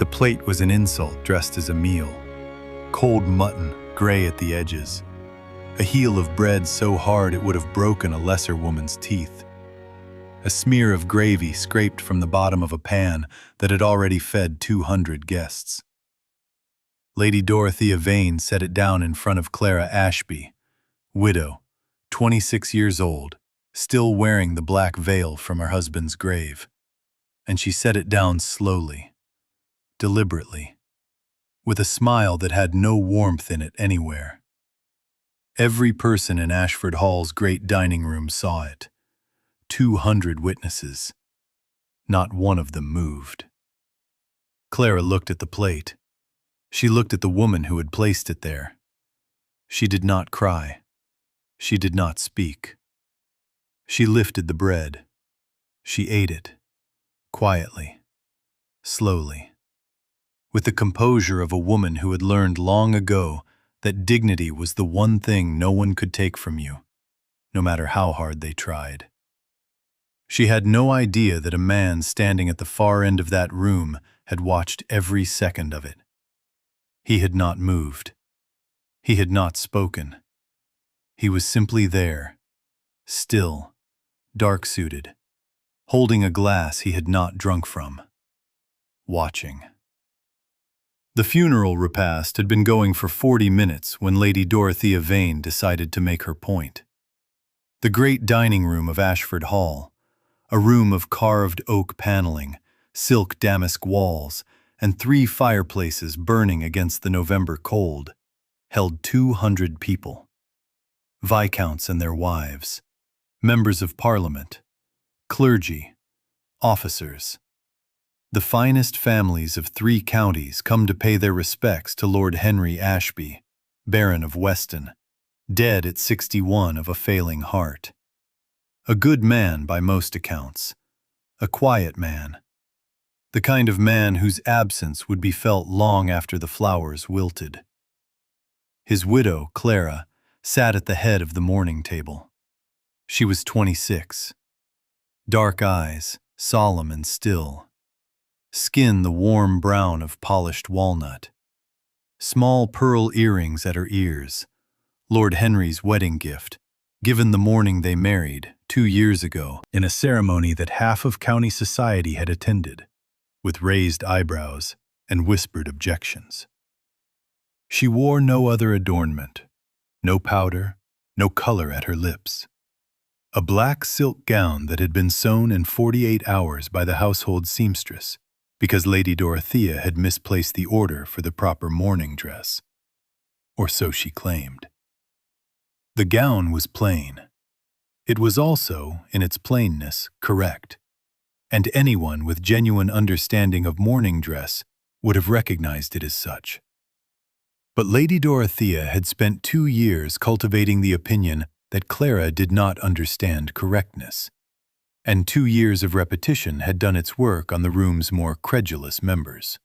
The plate was an insult dressed as a meal. Cold mutton, gray at the edges. A heel of bread so hard it would have broken a lesser woman's teeth. A smear of gravy scraped from the bottom of a pan that had already fed 200 guests. Lady Dorothea Vane set it down in front of Clara Ashby, widow, 26 years old, still wearing the black veil from her husband's grave. And she set it down slowly, deliberately, with a smile that had no warmth in it anywhere. Every person in Ashford Hall's great dining room saw it. 200 witnesses. Not one of them moved. Clara looked at the plate. She looked at the woman who had placed it there. She did not cry. She did not speak. She lifted the bread. She ate it, quietly, slowly, with the composure of a woman who had learned long ago that dignity was the one thing no one could take from you, no matter how hard they tried. She had no idea that a man standing at the far end of that room had watched every second of it. He had not moved. He had not spoken. He was simply there, still, dark-suited, holding a glass he had not drunk from, watching. The funeral repast had been going for 40 minutes when Lady Dorothea Vane decided to make her point. The great dining room of Ashford Hall, a room of carved oak paneling, silk damask walls, and 3 fireplaces burning against the November cold, held 200 people. Viscounts and their wives, members of Parliament, clergy, officers. The finest families of 3 counties come to pay their respects to Lord Henry Ashby, Baron of Weston, dead at 61 of a failing heart. A good man by most accounts, a quiet man, the kind of man whose absence would be felt long after the flowers wilted. His widow, Clara, sat at the head of the morning table. She was 26. Dark eyes, solemn and still. Skin the warm brown of polished walnut. Small pearl earrings at her ears, Lord Henry's wedding gift, given the morning they married, 2 years ago, in a ceremony that half of county society had attended, with raised eyebrows and whispered objections. She wore no other adornment, no powder, no color at her lips. A black silk gown that had been sewn in 48 hours by the household seamstress, because Lady Dorothea had misplaced the order for the proper mourning dress. Or so she claimed. The gown was plain. It was also, in its plainness, correct, and anyone with genuine understanding of mourning dress would have recognized it as such. But Lady Dorothea had spent 2 years cultivating the opinion that Clara did not understand correctness, and 2 years of repetition had done its work on the room's more credulous members.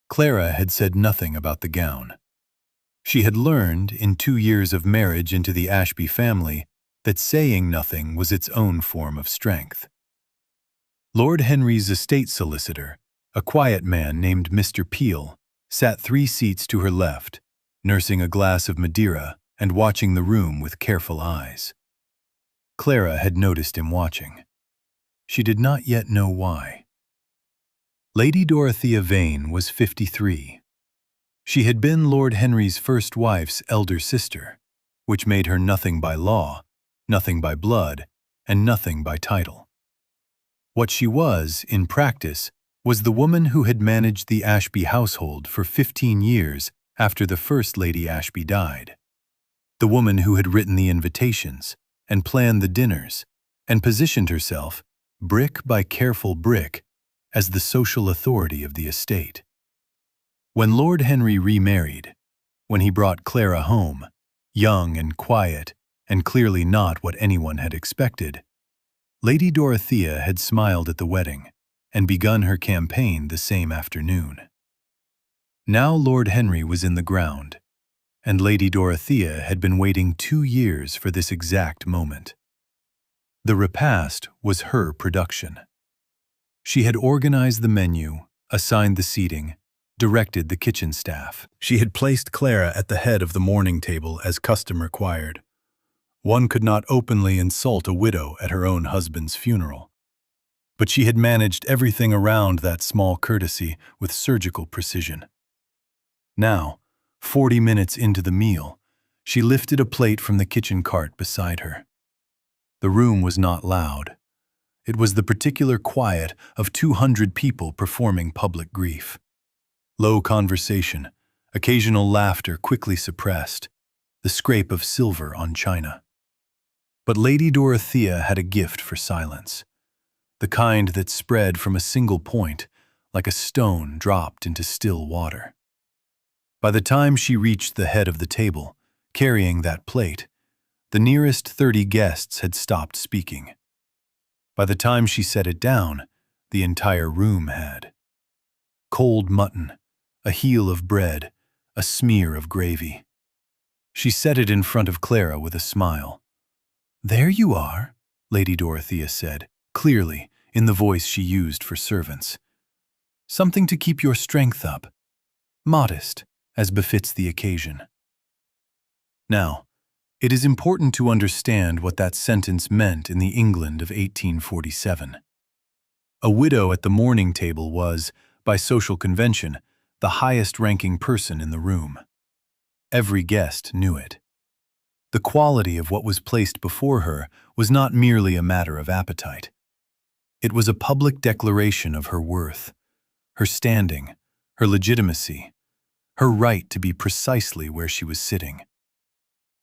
Clara had said nothing about the gown. She had learned, in 2 years of marriage into the Ashby family, that saying nothing was its own form of strength. Lord Henry's estate solicitor, a quiet man named Mr. Peel, sat 3 seats to her left, nursing a glass of Madeira and watching the room with careful eyes. Clara had noticed him watching. She did not yet know why. Lady Dorothea Vane was 53. She had been Lord Henry's first wife's elder sister, which made her nothing by law, nothing by blood, and nothing by title. What she was, in practice, was the woman who had managed the Ashby household for 15 years after the first Lady Ashby died. The woman who had written the invitations, and planned the dinners, and positioned herself, brick by careful brick, as the social authority of the estate. When Lord Henry remarried, when he brought Clara home, young and quiet, and clearly not what anyone had expected, Lady Dorothea had smiled at the wedding and begun her campaign the same afternoon. Now Lord Henry was in the ground, and Lady Dorothea had been waiting 2 years for this exact moment. The repast was her production. She had organized the menu, assigned the seating, directed the kitchen staff. She had placed Clara at the head of the morning table as custom required. One could not openly insult a widow at her own husband's funeral. But she had managed everything around that small courtesy with surgical precision. Now, 40 minutes into the meal, she lifted a plate from the kitchen cart beside her. The room was not loud. It was the particular quiet of 200 people performing public grief. Low conversation, occasional laughter quickly suppressed, the scrape of silver on china. But Lady Dorothea had a gift for silence, the kind that spread from a single point, like a stone dropped into still water. By the time she reached the head of the table, carrying that plate, the nearest 30 guests had stopped speaking. By the time she set it down, the entire room had. Cold mutton, a heel of bread, a smear of gravy. She set it in front of Clara with a smile. "There you are," Lady Dorothea said, clearly, in the voice she used for servants. "Something to keep your strength up. Modest, as befits the occasion." Now, it is important to understand what that sentence meant in the England of 1847. A widow at the morning table was, by social convention, the highest-ranking person in the room. Every guest knew it. The quality of what was placed before her was not merely a matter of appetite. It was a public declaration of her worth, her standing, her legitimacy, her right to be precisely where she was sitting.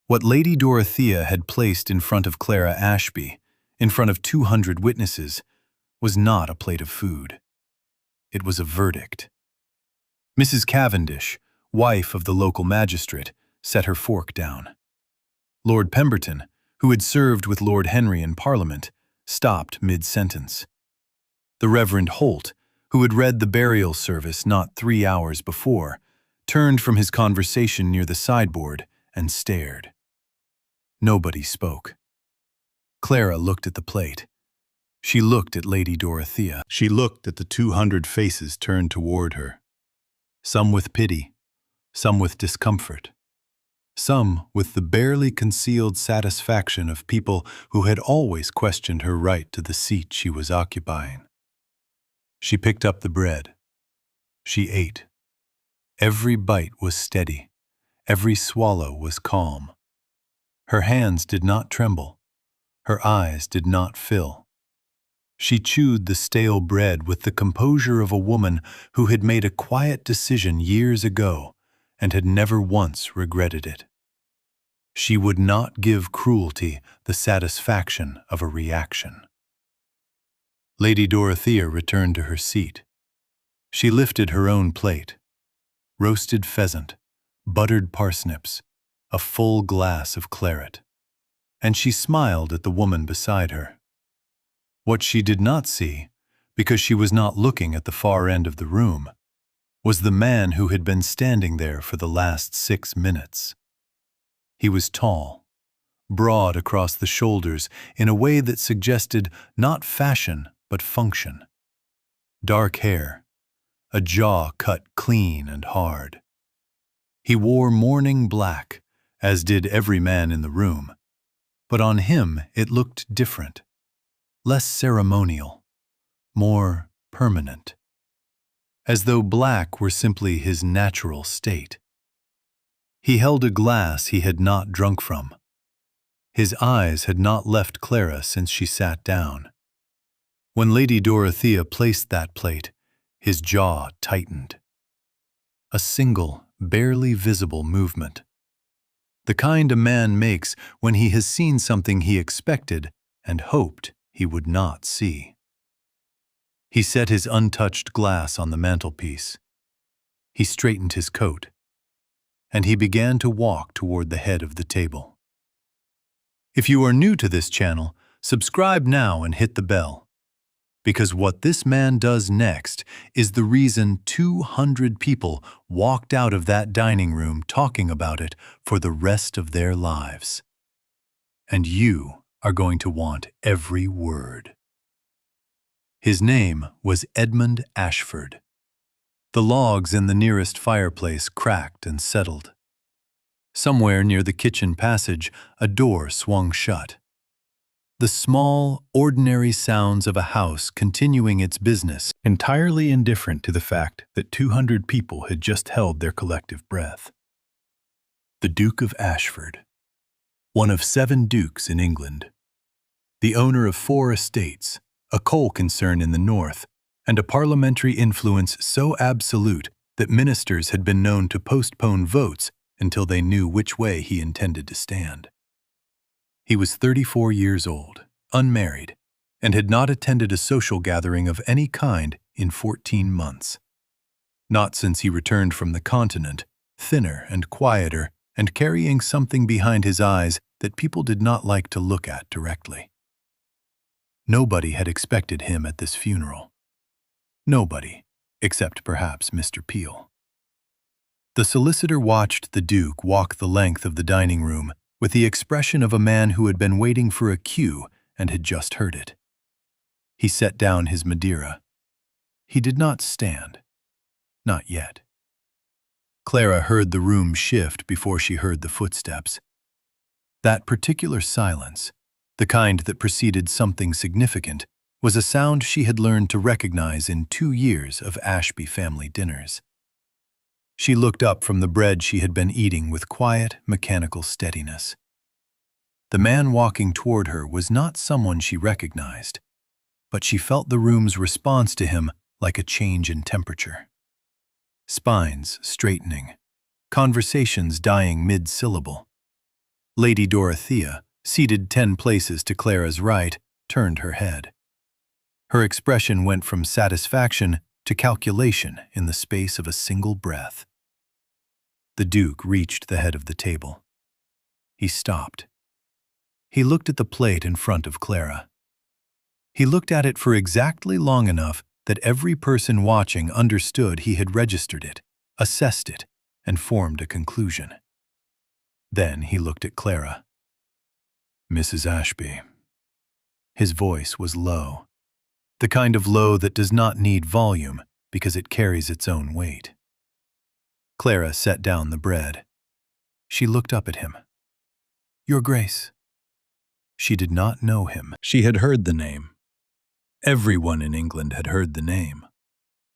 What Lady Dorothea had placed in front of Clara Ashby, in front of 200 witnesses, was not a plate of food. It was a verdict. Mrs. Cavendish, wife of the local magistrate, set her fork down. Lord Pemberton, who had served with Lord Henry in Parliament, stopped mid-sentence. The Reverend Holt, who had read the burial service not 3 hours before, turned from his conversation near the sideboard and stared. Nobody spoke. Clara looked at the plate. She looked at Lady Dorothea. She looked at the 200 faces turned toward her, some with pity, some with discomfort, some with the barely concealed satisfaction of people who had always questioned her right to the seat she was occupying. She picked up the bread. She ate. Every bite was steady. Every swallow was calm. Her hands did not tremble. Her eyes did not fill. She chewed the stale bread with the composure of a woman who had made a quiet decision years ago and had never once regretted it. She would not give cruelty the satisfaction of a reaction. Lady Dorothea returned to her seat. She lifted her own plate. Roasted pheasant, buttered parsnips, a full glass of claret. And she smiled at the woman beside her. What she did not see, because she was not looking at the far end of the room, was the man who had been standing there for the last 6 minutes. He was tall, broad across the shoulders in a way that suggested not fashion but function. Dark hair, a jaw cut clean and hard. He wore mourning black, as did every man in the room, but on him it looked different, less ceremonial, more permanent, as though black were simply his natural state. He held a glass he had not drunk from. His eyes had not left Clara since she sat down. When Lady Dorothea placed that plate, his jaw tightened. A single, barely visible movement. The kind a man makes when he has seen something he expected and hoped he would not see. He set his untouched glass on the mantelpiece. He straightened his coat, and he began to walk toward the head of the table. If you are new to this channel, subscribe now and hit the bell, because what this man does next is the reason 200 people walked out of that dining room talking about it for the rest of their lives. And you are going to want every word. His name was Edmund Ashford. The logs in the nearest fireplace cracked and settled. Somewhere near the kitchen passage, a door swung shut. The small, ordinary sounds of a house continuing its business, entirely indifferent to the fact that 200 people had just held their collective breath. The Duke of Ashford, one of 7 dukes in England, the owner of 4 estates, a coal concern in the north, and a parliamentary influence so absolute that ministers had been known to postpone votes until they knew which way he intended to stand. He was 34 years old, unmarried, and had not attended a social gathering of any kind in 14 months. Not since he returned from the continent, thinner and quieter, and carrying something behind his eyes that people did not like to look at directly. Nobody had expected him at this funeral. Nobody, except perhaps Mr. Peel. The solicitor watched the Duke walk the length of the dining room with the expression of a man who had been waiting for a cue and had just heard it. He set down his Madeira. He did not stand. Not yet. Clara heard the room shift before she heard the footsteps. That particular silence, the kind that preceded something significant, was a sound she had learned to recognize in 2 years of Ashby family dinners. She looked up from the bread she had been eating with quiet, mechanical steadiness. The man walking toward her was not someone she recognized, but she felt the room's response to him like a change in temperature. Spines straightening, conversations dying mid-syllable. Lady Dorothea, seated 10 places to Clara's right, turned her head. Her expression went from satisfaction to calculation in the space of a single breath. The Duke reached the head of the table. He stopped. He looked at the plate in front of Clara. He looked at it for exactly long enough that every person watching understood he had registered it, assessed it, and formed a conclusion. Then he looked at Clara. "Mrs. Ashby." His voice was low. The kind of low that does not need volume because it carries its own weight. Clara set down the bread. She looked up at him. "Your Grace." She did not know him. She had heard the name. Everyone in England had heard the name,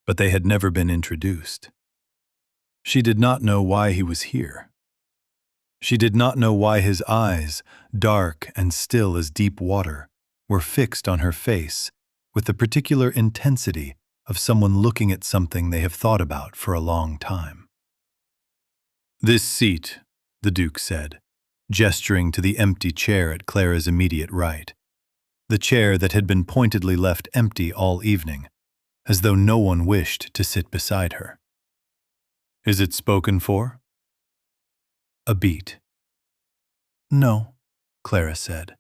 but they had never been introduced. She did not know why he was here. She did not know why his eyes, dark and still as deep water, were fixed on her face with the particular intensity of someone looking at something they have thought about for a long time. "This seat," the Duke said, gesturing to the empty chair at Clara's immediate right, the chair that had been pointedly left empty all evening, as though no one wished to sit beside her. "Is it spoken for?" A beat. "No," Clara said.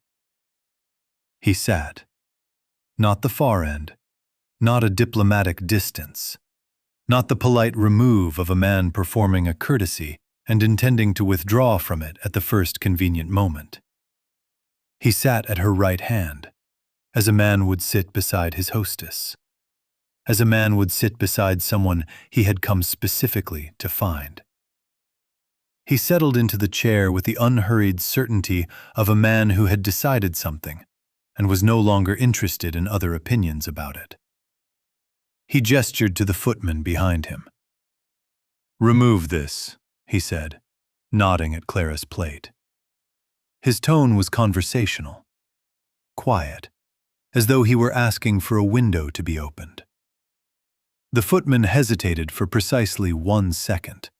He sat. Not the far end, not a diplomatic distance, not the polite remove of a man performing a courtesy and intending to withdraw from it at the first convenient moment. He sat at her right hand, as a man would sit beside his hostess, as a man would sit beside someone he had come specifically to find. He settled into the chair with the unhurried certainty of a man who had decided something and was no longer interested in other opinions about it. He gestured to the footman behind him. "Remove this," he said, nodding at Clara's plate. His tone was conversational, quiet, as though he were asking for a window to be opened. The footman hesitated for precisely 1 second,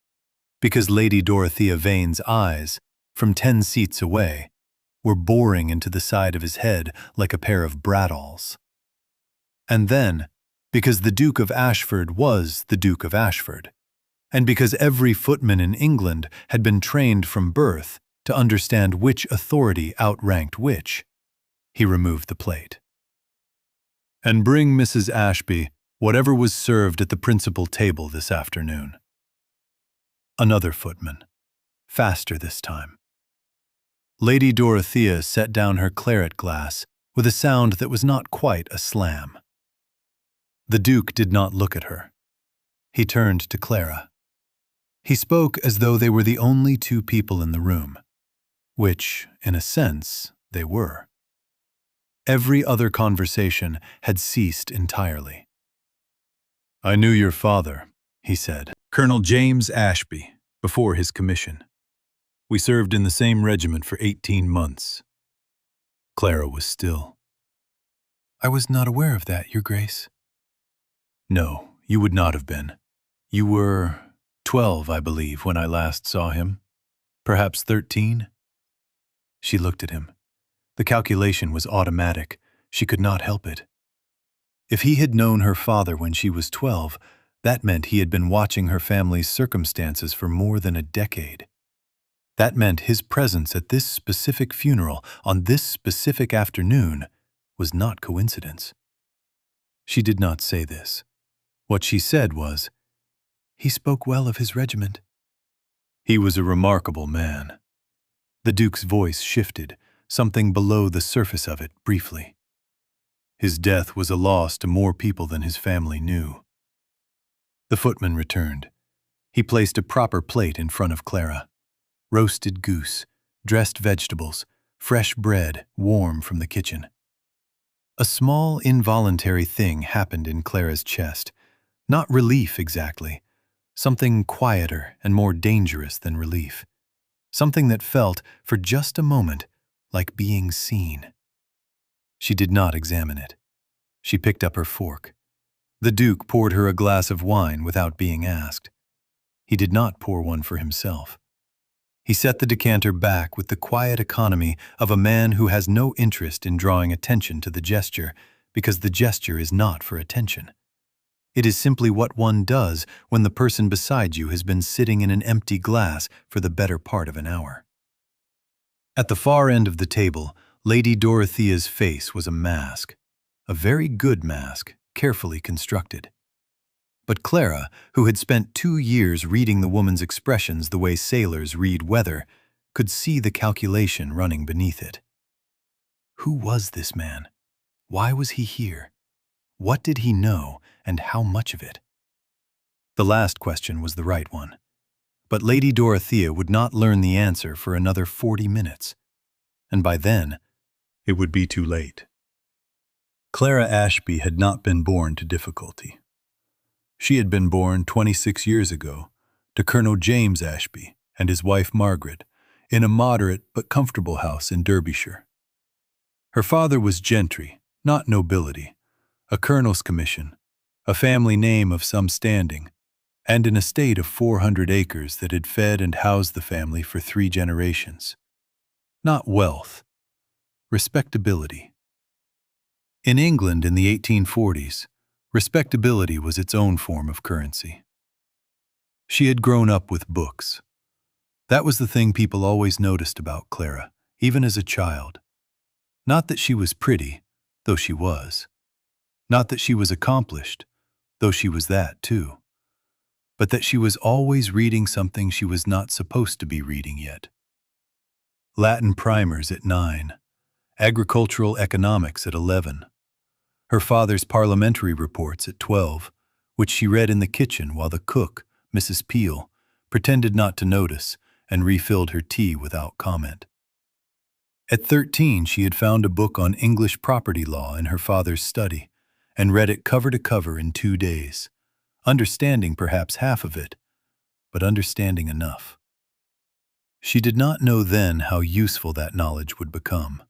because Lady Dorothea Vane's eyes, from 10 seats away, were boring into the side of his head like a pair of bradawls. And then, because the Duke of Ashford was the Duke of Ashford, and because every footman in England had been trained from birth to understand which authority outranked which, he removed the plate. "And bring Mrs. Ashby whatever was served at the principal table this afternoon." Another footman, faster this time. Lady Dorothea set down her claret glass with a sound that was not quite a slam. The Duke did not look at her. He turned to Clara. He spoke as though they were the only two people in the room, which, in a sense, they were. Every other conversation had ceased entirely. "I knew your father," he said, "Colonel James Ashby, before his commission. We served in the same regiment for 18 months. Clara was still. "I was not aware of that, Your Grace." "No, you would not have been. You were 12, I believe, when I last saw him. Perhaps 13? She looked at him. The calculation was automatic. She could not help it. If he had known her father when she was 12, that meant he had been watching her family's circumstances for more than a decade. That meant his presence at this specific funeral on this specific afternoon was not coincidence. She did not say this. What she said was, "He spoke well of his regiment." He was a remarkable man. The Duke's voice shifted, something below the surface of it, briefly. His death was a loss to more people than his family knew. The footman returned. He placed a proper plate in front of Clara. Roasted goose, dressed vegetables, fresh bread, warm from the kitchen. A small, involuntary thing happened in Clara's chest. Not relief exactly. Something quieter and more dangerous than relief. Something that felt, for just a moment, like being seen. She did not examine it. She picked up her fork. The Duke poured her a glass of wine without being asked. He did not pour one for himself. He set the decanter back with the quiet economy of a man who has no interest in drawing attention to the gesture, because the gesture is not for attention. It is simply what one does when the person beside you has been sitting in an empty glass for the better part of an hour. At the far end of the table, Lady Dorothea's face was a mask, a very good mask, carefully constructed. But Clara, who had spent 2 years reading the woman's expressions the way sailors read weather, could see the calculation running beneath it. Who was this man? Why was he here? What did he know, and how much of it? The last question was the right one. But Lady Dorothea would not learn the answer for another 40 minutes. And by then, it would be too late. Clara Ashby had not been born to difficulty. She had been born 26 years ago to Colonel James Ashby and his wife Margaret in a moderate but comfortable house in Derbyshire. Her father was gentry, not nobility, a colonel's commission, a family name of some standing, and an estate of 400 acres that had fed and housed the family for 3 generations. Not wealth, respectability. In England in the 1840s, respectability was its own form of currency. She had grown up with books. That was the thing people always noticed about Clara, even as a child. Not that she was pretty, though she was. Not that she was accomplished, though she was that too. But that she was always reading something she was not supposed to be reading yet. Latin primers at 9, agricultural economics at 11, her father's parliamentary reports at 12, which she read in the kitchen while the cook, Mrs. Peel, pretended not to notice and refilled her tea without comment. At 13, she had found a book on English property law in her father's study and read it cover to cover in 2 days, understanding perhaps half of it, but understanding enough. She did not know then how useful that knowledge would become.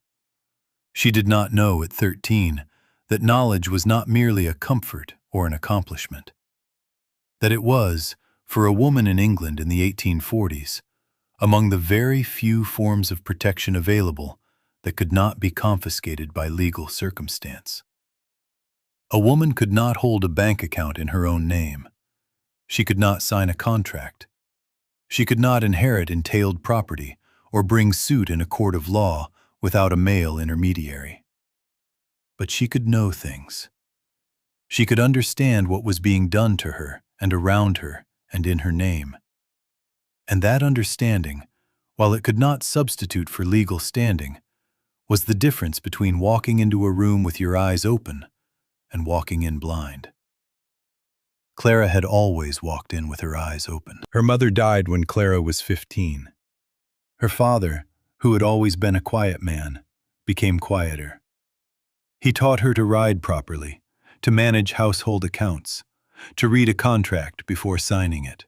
She did not know at 13 that knowledge was not merely a comfort or an accomplishment. That it was, for a woman in England in the 1840s, among the very few forms of protection available that could not be confiscated by legal circumstance. A woman could not hold a bank account in her own name. She could not sign a contract. She could not inherit entailed property or bring suit in a court of law without a male intermediary. But she could know things. She could understand what was being done to her and around her and in her name. And that understanding, while it could not substitute for legal standing, was the difference between walking into a room with your eyes open and walking in blind. Clara had always walked in with her eyes open. Her mother died when Clara was 15. Her father, who had always been a quiet man, became quieter. He taught her to ride properly, to manage household accounts, to read a contract before signing it.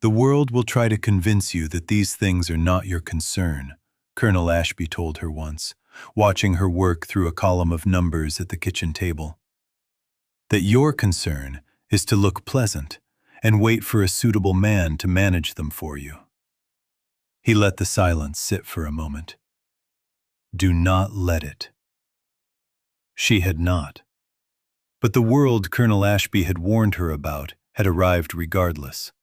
"The world will try to convince you that these things are not your concern," Colonel Ashby told her once, watching her work through a column of numbers at the kitchen table. "That your concern is to look pleasant and wait for a suitable man to manage them for you." He let the silence sit for a moment. Do not let it. She had not. But the world Colonel Ashby had warned her about had arrived regardless.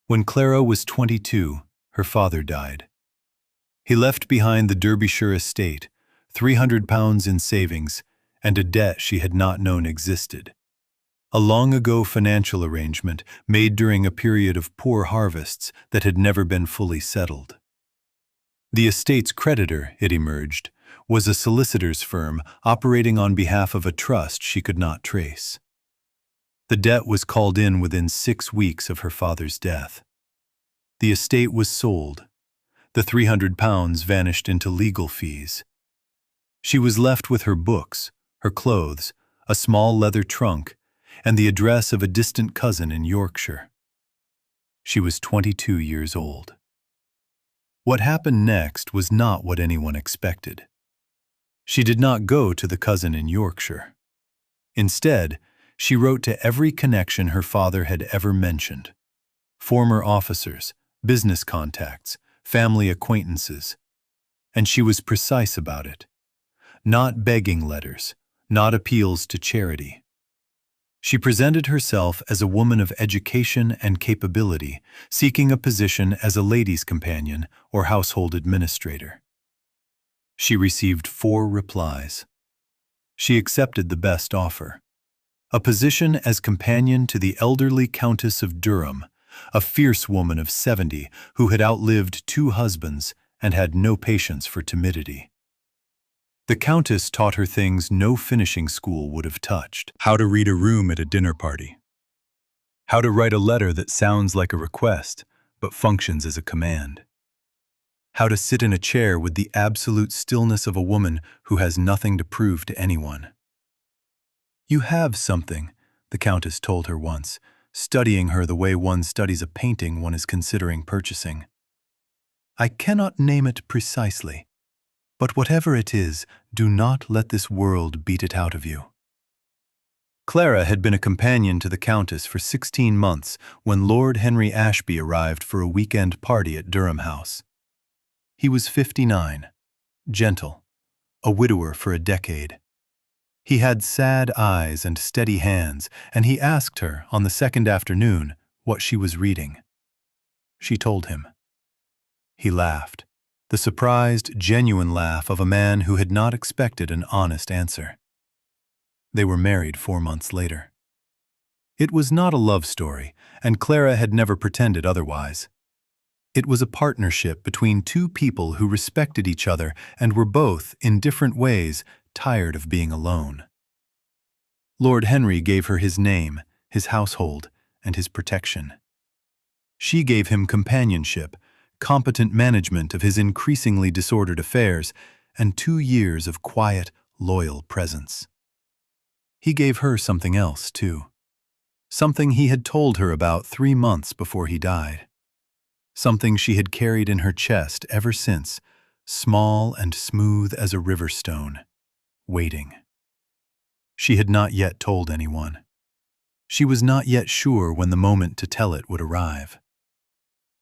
When Clara was 22, her father died. He left behind the Derbyshire estate, £300 in savings, and a debt she had not known existed. A long-ago financial arrangement made during a period of poor harvests that had never been fully settled. The estate's creditor, it emerged, was a solicitor's firm operating on behalf of a trust she could not trace. The debt was called in within 6 weeks of her father's death. The estate was sold. The £300 vanished into legal fees. She was left with her books, her clothes, a small leather trunk, and the address of a distant cousin in Yorkshire. She was 22 years old. What happened next was not what anyone expected. She did not go to the cousin in Yorkshire. Instead, she wrote to every connection her father had ever mentioned: former officers, business contacts, family acquaintances. And she was precise about it. Not begging letters, not appeals to charity. She presented herself as a woman of education and capability, seeking a position as a lady's companion or household administrator. She received 4 replies. She accepted the best offer: a position as companion to the elderly Countess of Durham, a fierce woman of 70 who had outlived 2 husbands and had no patience for timidity. The Countess taught her things no finishing school would have touched: how to read a room at a dinner party, how to write a letter that sounds like a request but functions as a command, how to sit in a chair with the absolute stillness of a woman who has nothing to prove to anyone. "You have something," the Countess told her once, studying her the way one studies a painting one is considering purchasing. "I cannot name it precisely, but whatever it is, do not let this world beat it out of you." Clara had been a companion to the Countess for 16 months when Lord Henry Ashby arrived for a weekend party at Durham House. He was 59, gentle, a widower for a decade. He had sad eyes and steady hands, and he asked her on the second afternoon what she was reading. She told him. He laughed, the surprised, genuine laugh of a man who had not expected an honest answer. They were married 4 months later. It was not a love story, and Clara had never pretended otherwise. It was a partnership between 2 people who respected each other and were both, in different ways, tired of being alone. Lord Henry gave her his name, his household, and his protection. She gave him companionship, competent management of his increasingly disordered affairs, and 2 years of quiet, loyal presence. He gave her something else, too. Something he had told her about 3 months before he died. Something she had carried in her chest ever since, small and smooth as a river stone, waiting. She had not yet told anyone. She was not yet sure when the moment to tell it would arrive.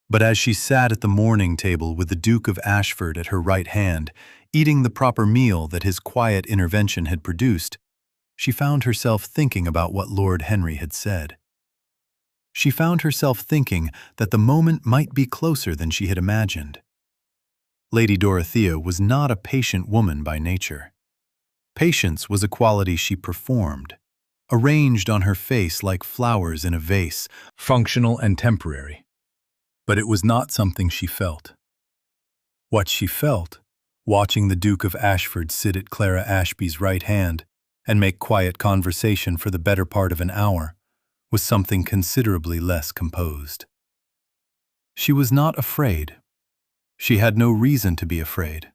But as she sat at the morning table with the Duke of Ashford at her right hand, eating the proper meal that his quiet intervention had produced, she found herself thinking about what Lord Henry had said. She found herself thinking that the moment might be closer than she had imagined. Lady Dorothea was not a patient woman by nature. Patience was a quality she performed, arranged on her face like flowers in a vase, functional and temporary. But it was not something she felt. What she felt, watching the Duke of Ashford sit at Clara Ashby's right hand and make quiet conversation for the better part of an hour, was something considerably less composed. She was not afraid. She had no reason to be afraid.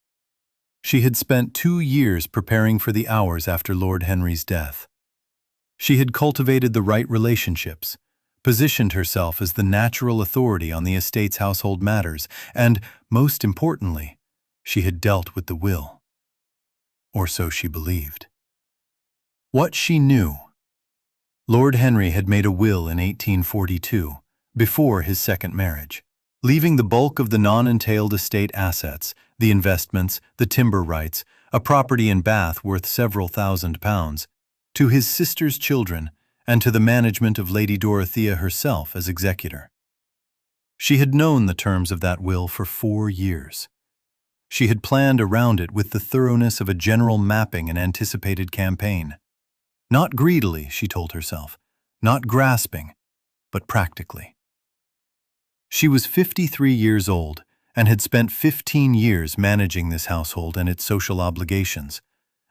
She had spent 2 years preparing for the hours after Lord Henry's death. She had cultivated the right relationships, positioned herself as the natural authority on the estate's household matters, and, most importantly, she had dealt with the will. Or so she believed. What she knew. Lord Henry had made a will in 1842, before his second marriage, leaving the bulk of the non-entailed estate assets, the investments, the timber rights, a property in Bath worth several £1,000s, to his sister's children and to the management of Lady Dorothea herself as executor. She had known the terms of that will for 4 years. She had planned around it with the thoroughness of a general mapping and anticipated campaign. Not greedily, she told herself, not grasping, but practically. She was 53 years old and had spent 15 years managing this household and its social obligations,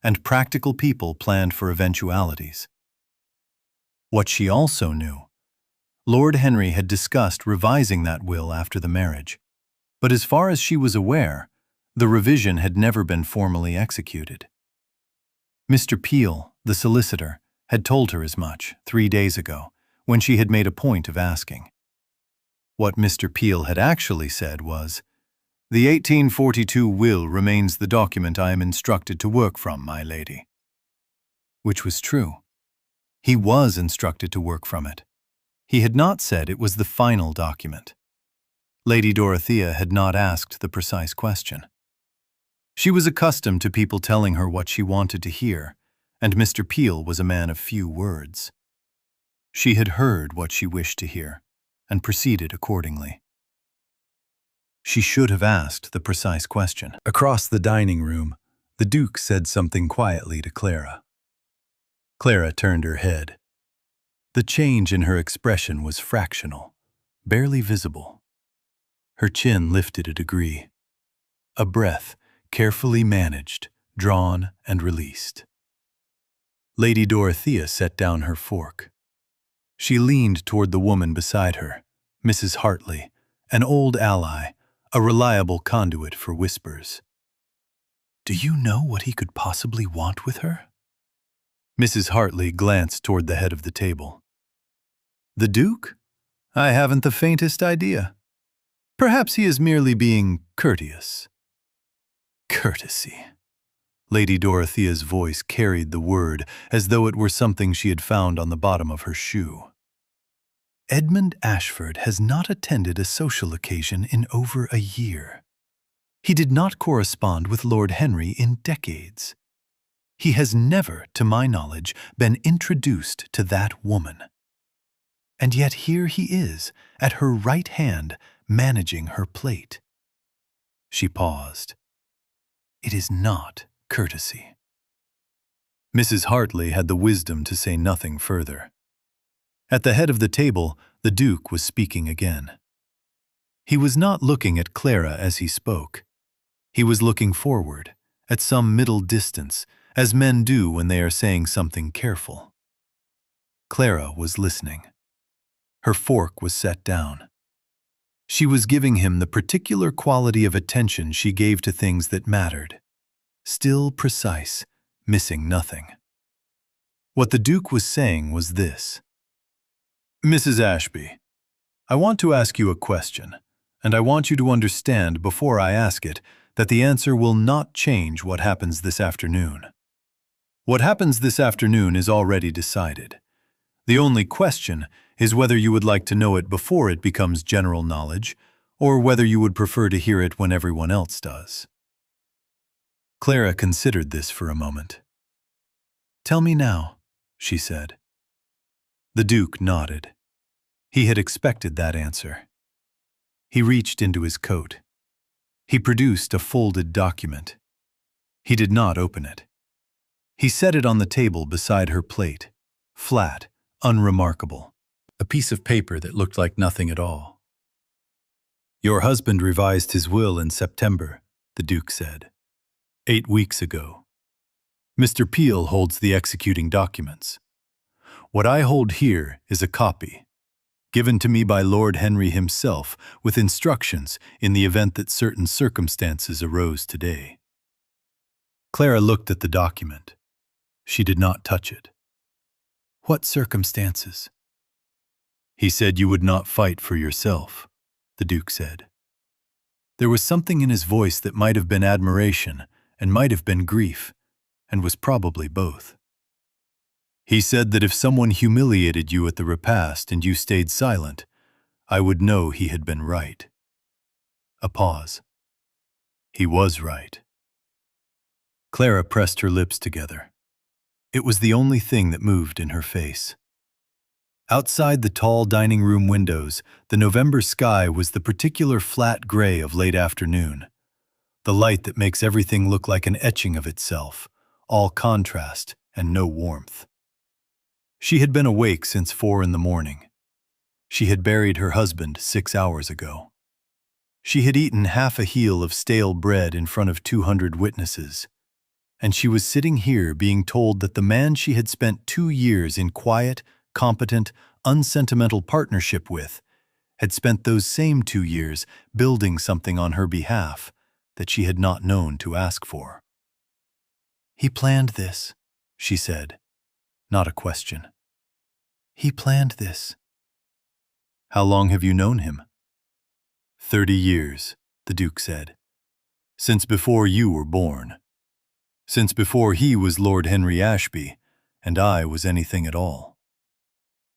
and practical people planned for eventualities. What she also knew, Lord Henry had discussed revising that will after the marriage, but as far as she was aware, the revision had never been formally executed. Mr. Peel, the solicitor, had told her as much 3 days ago, when she had made a point of asking. What Mr. Peel had actually said was, "The 1842 will remains the document I am instructed to work from, my lady." Which was true. He was instructed to work from it. He had not said it was the final document. Lady Dorothea had not asked the precise question. She was accustomed to people telling her what she wanted to hear, and Mr. Peel was a man of few words. She had heard what she wished to hear, and proceeded accordingly. She should have asked the precise question. Across the dining room, the Duke said something quietly to Clara. Clara turned her head. The change in her expression was fractional, barely visible. Her chin lifted a degree. A breath, carefully managed, drawn and released. Lady Dorothea set down her fork. She leaned toward the woman beside her, Mrs. Hartley, an old ally, a reliable conduit for whispers. "Do you know what he could possibly want with her?" Mrs. Hartley glanced toward the head of the table. "The Duke? I haven't the faintest idea. Perhaps he is merely being courteous." Courtesy. Lady Dorothea's voice carried the word as though it were something she had found on the bottom of her shoe. "Edmund Ashford has not attended a social occasion in over a year. He did not correspond with Lord Henry in decades. He has never, to my knowledge, been introduced to that woman. And yet here he is, at her right hand, managing her plate." She paused. "It is not courtesy." Mrs. Hartley had the wisdom to say nothing further. At the head of the table, the Duke was speaking again. He was not looking at Clara as he spoke. He was looking forward, at some middle distance, as men do when they are saying something careful. Clara was listening. Her fork was set down. She was giving him the particular quality of attention she gave to things that mattered. Still precise, missing nothing. What the Duke was saying was this. "Mrs. Ashby, I want to ask you a question, and I want you to understand before I ask it that the answer will not change what happens this afternoon. What happens this afternoon is already decided. The only question is whether you would like to know it before it becomes general knowledge, or whether you would prefer to hear it when everyone else does." Clara considered this for a moment. "Tell me now," she said. The Duke nodded. He had expected that answer. He reached into his coat. He produced a folded document. He did not open it. He set it on the table beside her plate, flat, unremarkable, a piece of paper that looked like nothing at all. "Your husband revised his will in September," the Duke said. 8 weeks ago. Mr. Peel holds the executing documents. What I hold here is a copy, given to me by Lord Henry himself, with instructions in the event that certain circumstances arose today. Clara looked at the document. She did not touch it. What circumstances? He said you would not fight for yourself, the Duke said. There was something in his voice that might have been admiration and might have been grief, and was probably both. He said that if someone humiliated you at the repast and you stayed silent, I would know he had been right. A pause. He was right. Clara pressed her lips together. It was the only thing that moved in her face. Outside the tall dining room windows, the November sky was the particular flat gray of late afternoon, the light that makes everything look like an etching of itself, all contrast and no warmth. She had been awake since 4 in the morning. She had buried her husband 6 hours ago. She had eaten half a heel of stale bread in front of 200 witnesses, and she was sitting here being told that the man she had spent 2 years in quiet, competent, unsentimental partnership with had spent those same 2 years building something on her behalf that she had not known to ask for. He planned this, she said, not a question. He planned this. How long have you known him? 30 years, the Duke said. Since before you were born. Since before he was Lord Henry Ashby, and I was anything at all.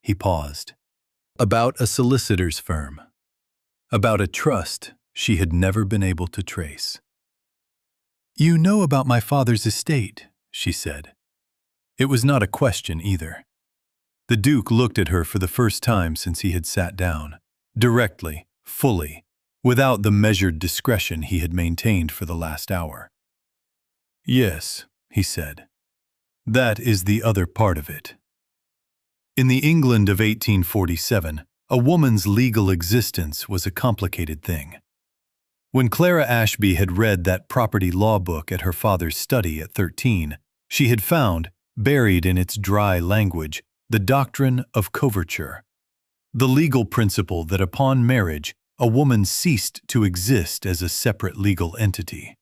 He paused. About a solicitor's firm. About a trust she had never been able to trace. You know about my father's estate, she said. It was not a question either. The Duke looked at her for the first time since he had sat down, directly, fully, without the measured discretion he had maintained for the last hour. Yes, he said. That is the other part of it. In the England of 1847, a woman's legal existence was a complicated thing. When Clara Ashby had read that property law book at her father's study at 13, she had found, buried in its dry language, the doctrine of coverture, the legal principle that upon marriage, a woman ceased to exist as a separate legal entity.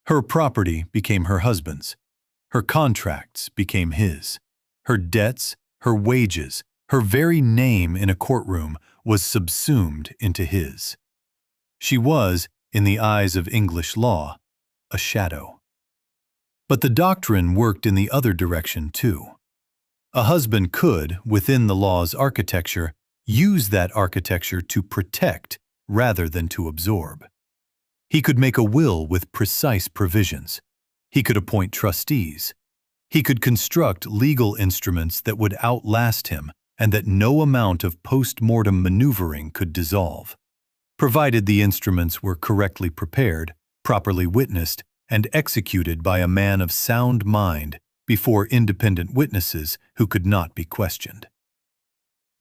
Her property became her husband's. Her contracts became his. Her debts, her wages, her very name in a courtroom was subsumed into his. She was, in the eyes of English law, a shadow. But the doctrine worked in the other direction too. A husband could, within the law's architecture, use that architecture to protect rather than to absorb. He could make a will with precise provisions. He could appoint trustees. He could construct legal instruments that would outlast him and that no amount of post-mortem maneuvering could dissolve, provided the instruments were correctly prepared, properly witnessed, and executed by a man of sound mind before independent witnesses who could not be questioned.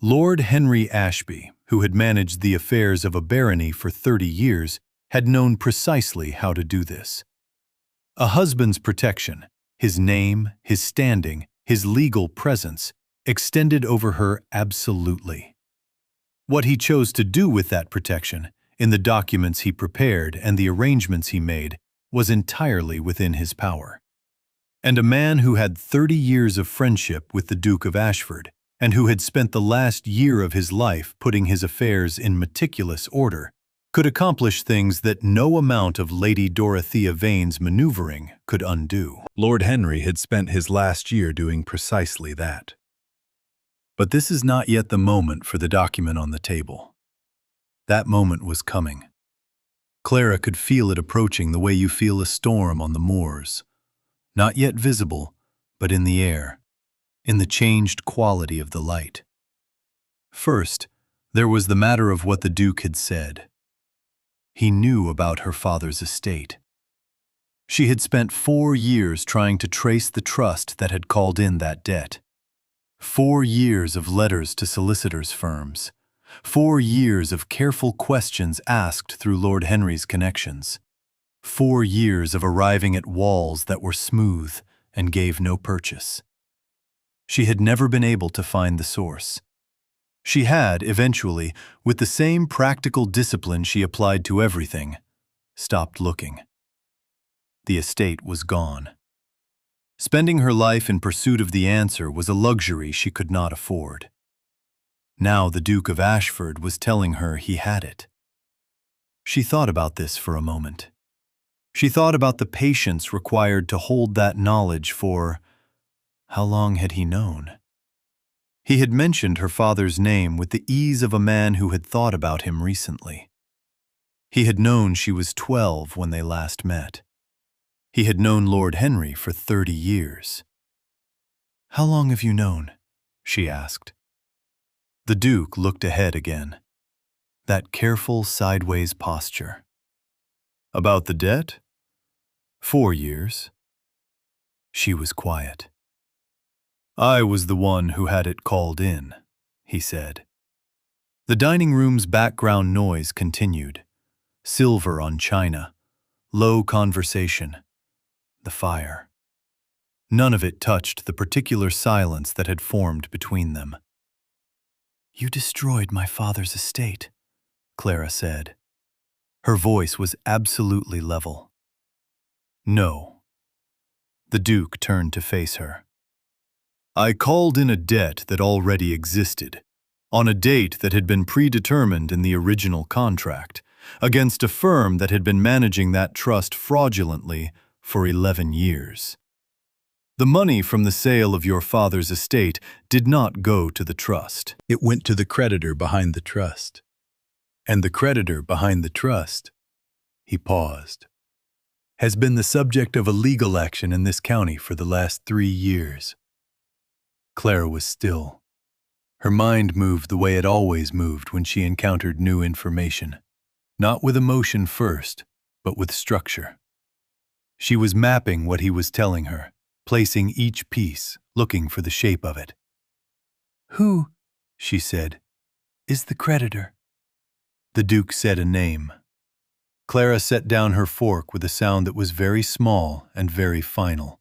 Lord Henry Ashby, who had managed the affairs of a barony for 30 years, had known precisely how to do this. A husband's protection, his name, his standing, his legal presence, extended over her absolutely. What he chose to do with that protection, in the documents he prepared and the arrangements he made, was entirely within his power. And a man who had 30 years of friendship with the Duke of Ashford, and who had spent the last year of his life putting his affairs in meticulous order, could accomplish things that no amount of Lady Dorothea Vane's maneuvering could undo. Lord Henry had spent his last year doing precisely that. But this is not yet the moment for the document on the table. That moment was coming. Clara could feel it approaching the way you feel a storm on the moors. Not yet visible, but in the air, in the changed quality of the light. First, there was the matter of what the Duke had said. He knew about her father's estate. She had spent 4 years trying to trace the trust that had called in that debt. 4 years of letters to solicitors' firms. 4 years of careful questions asked through Lord Henry's connections. 4 years of arriving at walls that were smooth and gave no purchase. She had never been able to find the source. She had, eventually, with the same practical discipline she applied to everything, stopped looking. The estate was gone. Spending her life in pursuit of the answer was a luxury she could not afford. Now the Duke of Ashford was telling her he had it. She thought about this for a moment. She thought about the patience required to hold that knowledge for— how long had he known? He had mentioned her father's name with the ease of a man who had thought about him recently. He had known she was 12 when they last met. He had known Lord Henry for 30 years. "How long have you known?" she asked. The Duke looked ahead again. That careful sideways posture. "About the debt? 4 years." She was quiet. "I was the one who had it called in," he said. The dining room's background noise continued. Silver on china, low conversation, the fire. None of it touched the particular silence that had formed between them. "You destroyed my father's estate," Clara said. Her voice was absolutely level. "No." The Duke turned to face her. "I called in a debt that already existed, on a date that had been predetermined in the original contract, against a firm that had been managing that trust fraudulently for 11 years. The money from the sale of your father's estate did not go to the trust. It went to the creditor behind the trust. And the creditor behind the trust," he paused, "has been the subject of a legal action in this county for the last 3 years. Clara was still. Her mind moved the way it always moved when she encountered new information. Not with emotion first, but with structure. She was mapping what he was telling her, placing each piece, looking for the shape of it. "Who," she said, "is the creditor?" The Duke said a name. Clara set down her fork with a sound that was very small and very final.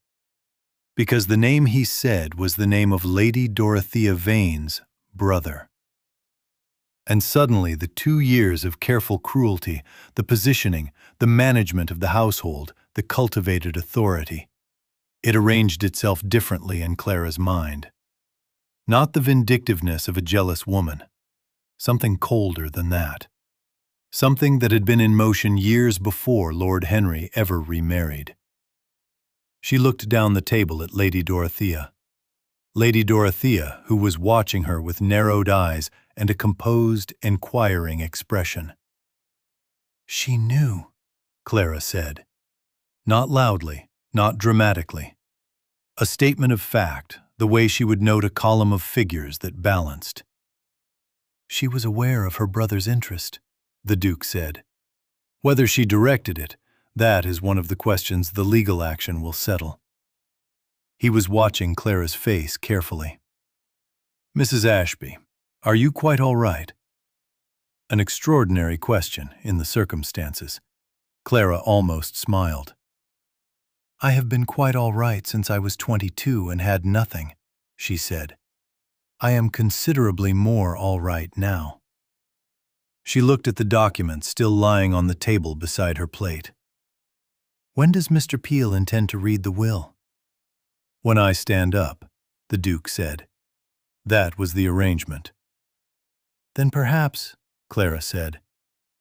Because the name he said was the name of Lady Dorothea Vane's brother. And suddenly the 2 years of careful cruelty, the positioning, the management of the household, the cultivated authority, it arranged itself differently in Clara's mind. Not the vindictiveness of a jealous woman. Something colder than that. Something that had been in motion years before Lord Henry ever remarried. She looked down the table at Lady Dorothea. Lady Dorothea, who was watching her with narrowed eyes and a composed, inquiring expression. "She knew," Clara said. Not loudly, not dramatically. A statement of fact, the way she would note a column of figures that balanced. "She was aware of her brother's interest," the Duke said. "Whether she directed it, that is one of the questions the legal action will settle." He was watching Clara's face carefully. "Mrs. Ashby, are you quite all right?" An extraordinary question in the circumstances. Clara almost smiled. "I have been quite all right since I was 22 and had nothing," she said. "I am considerably more all right now." She looked at the document still lying on the table beside her plate. "When does Mr. Peel intend to read the will?" "When I stand up," the Duke said. That was the arrangement. "Then perhaps," Clara said,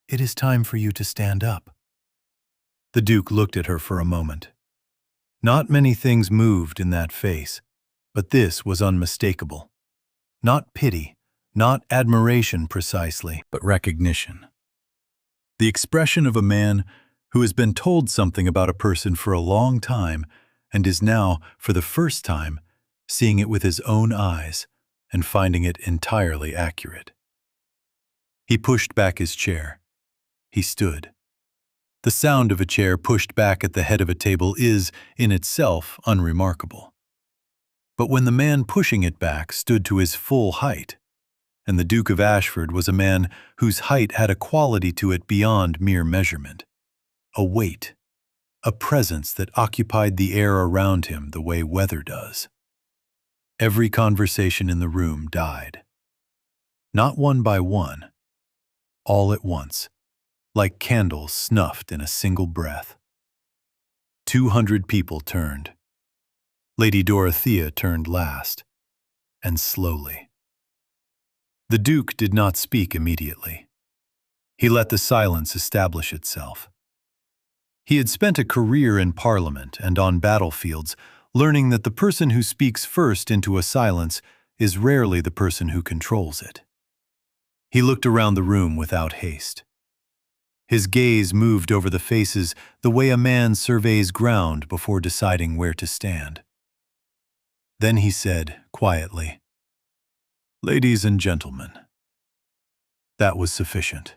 "it is time for you to stand up." The Duke looked at her for a moment. Not many things moved in that face, but this was unmistakable. Not pity, not admiration precisely, but recognition. The expression of a man who has been told something about a person for a long time and is now, for the first time, seeing it with his own eyes and finding it entirely accurate. He pushed back his chair. He stood. The sound of a chair pushed back at the head of a table is, in itself, unremarkable. But when the man pushing it back stood to his full height, and the Duke of Ashford was a man whose height had a quality to it beyond mere measurement, a weight, a presence that occupied the air around him the way weather does. Every conversation in the room died. Not one by one, all at once, like candles snuffed in a single breath. 200 people turned. Lady Dorothea turned last, and slowly. The Duke did not speak immediately. He let the silence establish itself. He had spent a career in Parliament and on battlefields, learning that the person who speaks first into a silence is rarely the person who controls it. He looked around the room without haste. His gaze moved over the faces the way a man surveys ground before deciding where to stand. Then he said, quietly, "Ladies and gentlemen." That was sufficient.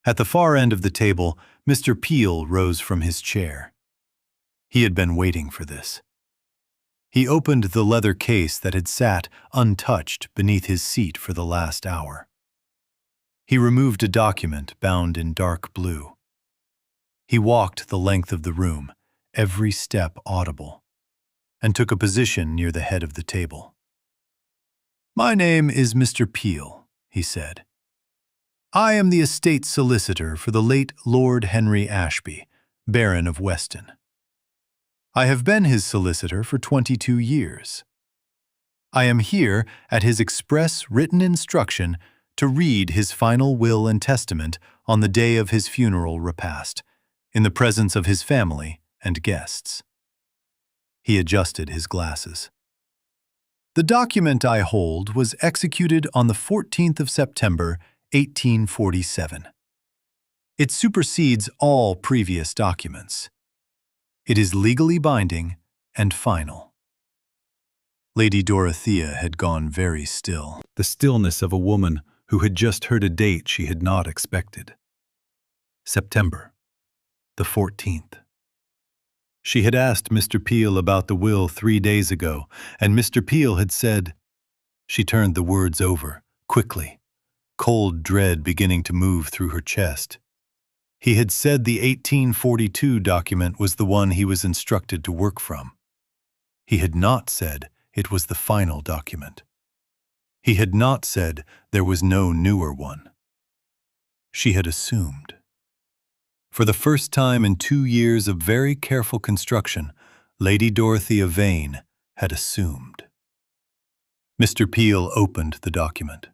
At the far end of the table, Mr. Peel rose from his chair. He had been waiting for this. He opened the leather case that had sat untouched beneath his seat for the last hour. He removed a document bound in dark blue. He walked the length of the room, every step audible, and took a position near the head of the table. "My name is Mr. Peel," he said. "I am the estate solicitor for the late Lord Henry Ashby, Baron of Weston. I have been his solicitor for 22 years. I am here at his express written instruction to read his final will and testament on the day of his funeral repast, in the presence of his family and guests." He adjusted his glasses. "The document I hold was executed on the 14th of September, 1847. It supersedes all previous documents. It is legally binding and final." Lady Dorothea had gone very still, the stillness of a woman who had just heard a date she had not expected. September, the 14th. She had asked Mr. Peel about the will 3 days ago, and Mr. Peel had said— She turned the words over, quickly, cold dread beginning to move through her chest. He had said the 1842 document was the one he was instructed to work from. He had not said it was the final document. He had not said there was no newer one. She had assumed. For the first time in 2 years of very careful construction, Lady Dorothea Vane had assumed. Mr. Peel opened the document.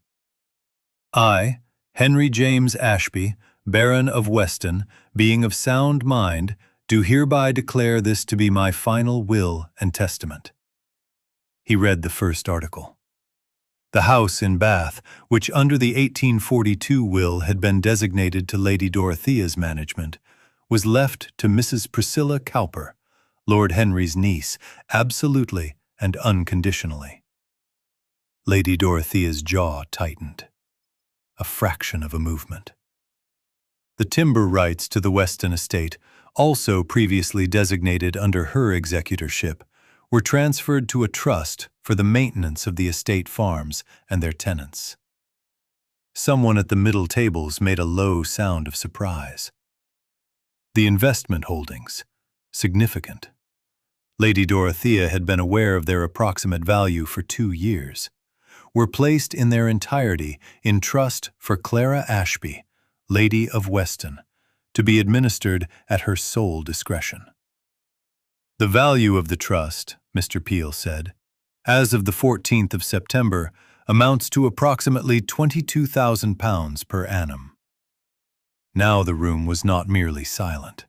"I, Henry James Ashby, Baron of Weston, being of sound mind, do hereby declare this to be my final will and testament." He read the first article. The house in Bath, which under the 1842 will had been designated to Lady Dorothea's management, was left to Mrs. Priscilla Cowper, Lord Henry's niece, absolutely and unconditionally. Lady Dorothea's jaw tightened. A fraction of a movement. The timber rights to the Weston estate, also previously designated under her executorship, were transferred to a trust for the maintenance of the estate farms and their tenants. Someone at the middle tables made a low sound of surprise. The investment holdings, significant. Lady Dorothea had been aware of their approximate value for 2 years, were placed in their entirety in trust for Clara Ashby, Lady of Weston, to be administered at her sole discretion. The value of the trust, Mr. Peel said, as of the 14th of September, amounts to approximately £22,000 per annum. Now the room was not merely silent.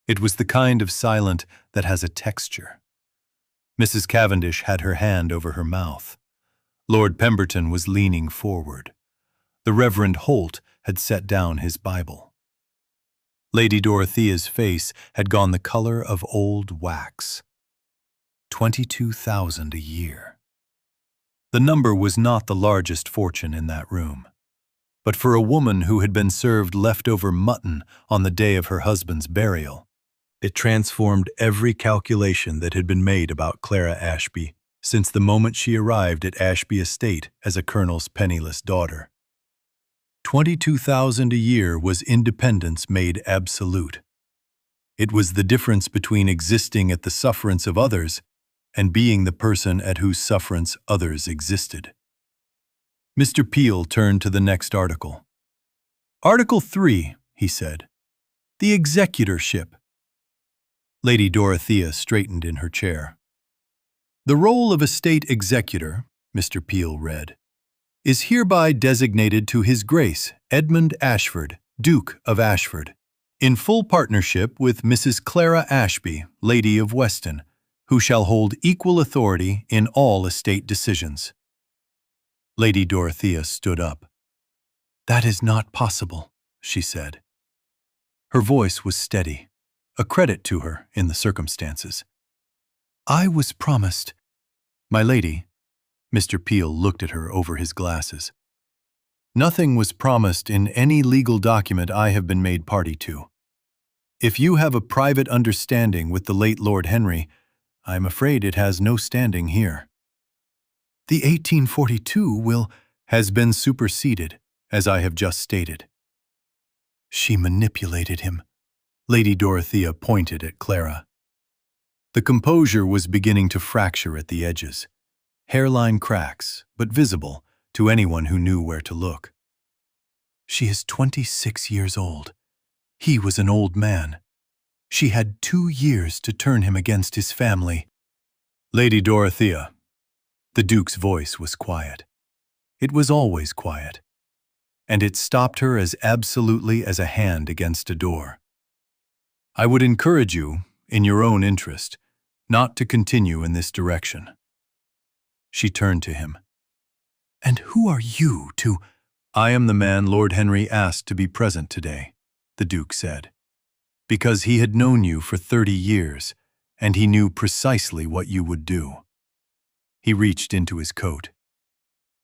It was the kind of silent that has a texture. Mrs. Cavendish had her hand over her mouth. Lord Pemberton was leaning forward. The Reverend Holt had set down his Bible. Lady Dorothea's face had gone the color of old wax. 22,000 a year. The number was not the largest fortune in that room. But for a woman who had been served leftover mutton on the day of her husband's burial, it transformed every calculation that had been made about Clara Ashby since the moment she arrived at Ashby Estate as a colonel's penniless daughter. 22,000 a year was independence made absolute. It was the difference between existing at the sufferance of others and being the person at whose sufferance others existed. Mr. Peel turned to the next article. Article 3, he said. The executorship. Lady Dorothea straightened in her chair. The role of a state executor, Mr. Peel read, is hereby designated to His Grace Edmund Ashford, Duke of Ashford, in full partnership with Mrs. Clara Ashby, Lady of Weston, who shall hold equal authority in all estate decisions. Lady Dorothea stood up. That is not possible, she said. Her voice was steady, a credit to her in the circumstances. I was promised. My lady, Mr. Peel looked at her over his glasses. Nothing was promised in any legal document I have been made party to. If you have a private understanding with the late Lord Henry, I am afraid it has no standing here. The 1842 will has been superseded, as I have just stated. She manipulated him. Lady Dorothea pointed at Clara. The composure was beginning to fracture at the edges. Hairline cracks, but visible to anyone who knew where to look. She is 26 years old. He was an old man. She had 2 years to turn him against his family. Lady Dorothea. The Duke's voice was quiet. It was always quiet. And it stopped her as absolutely as a hand against a door. I would encourage you, in your own interest, not to continue in this direction. She turned to him. And who are you to— I am the man Lord Henry asked to be present today, the Duke said, because he had known you for 30 years, and he knew precisely what you would do. He reached into his coat.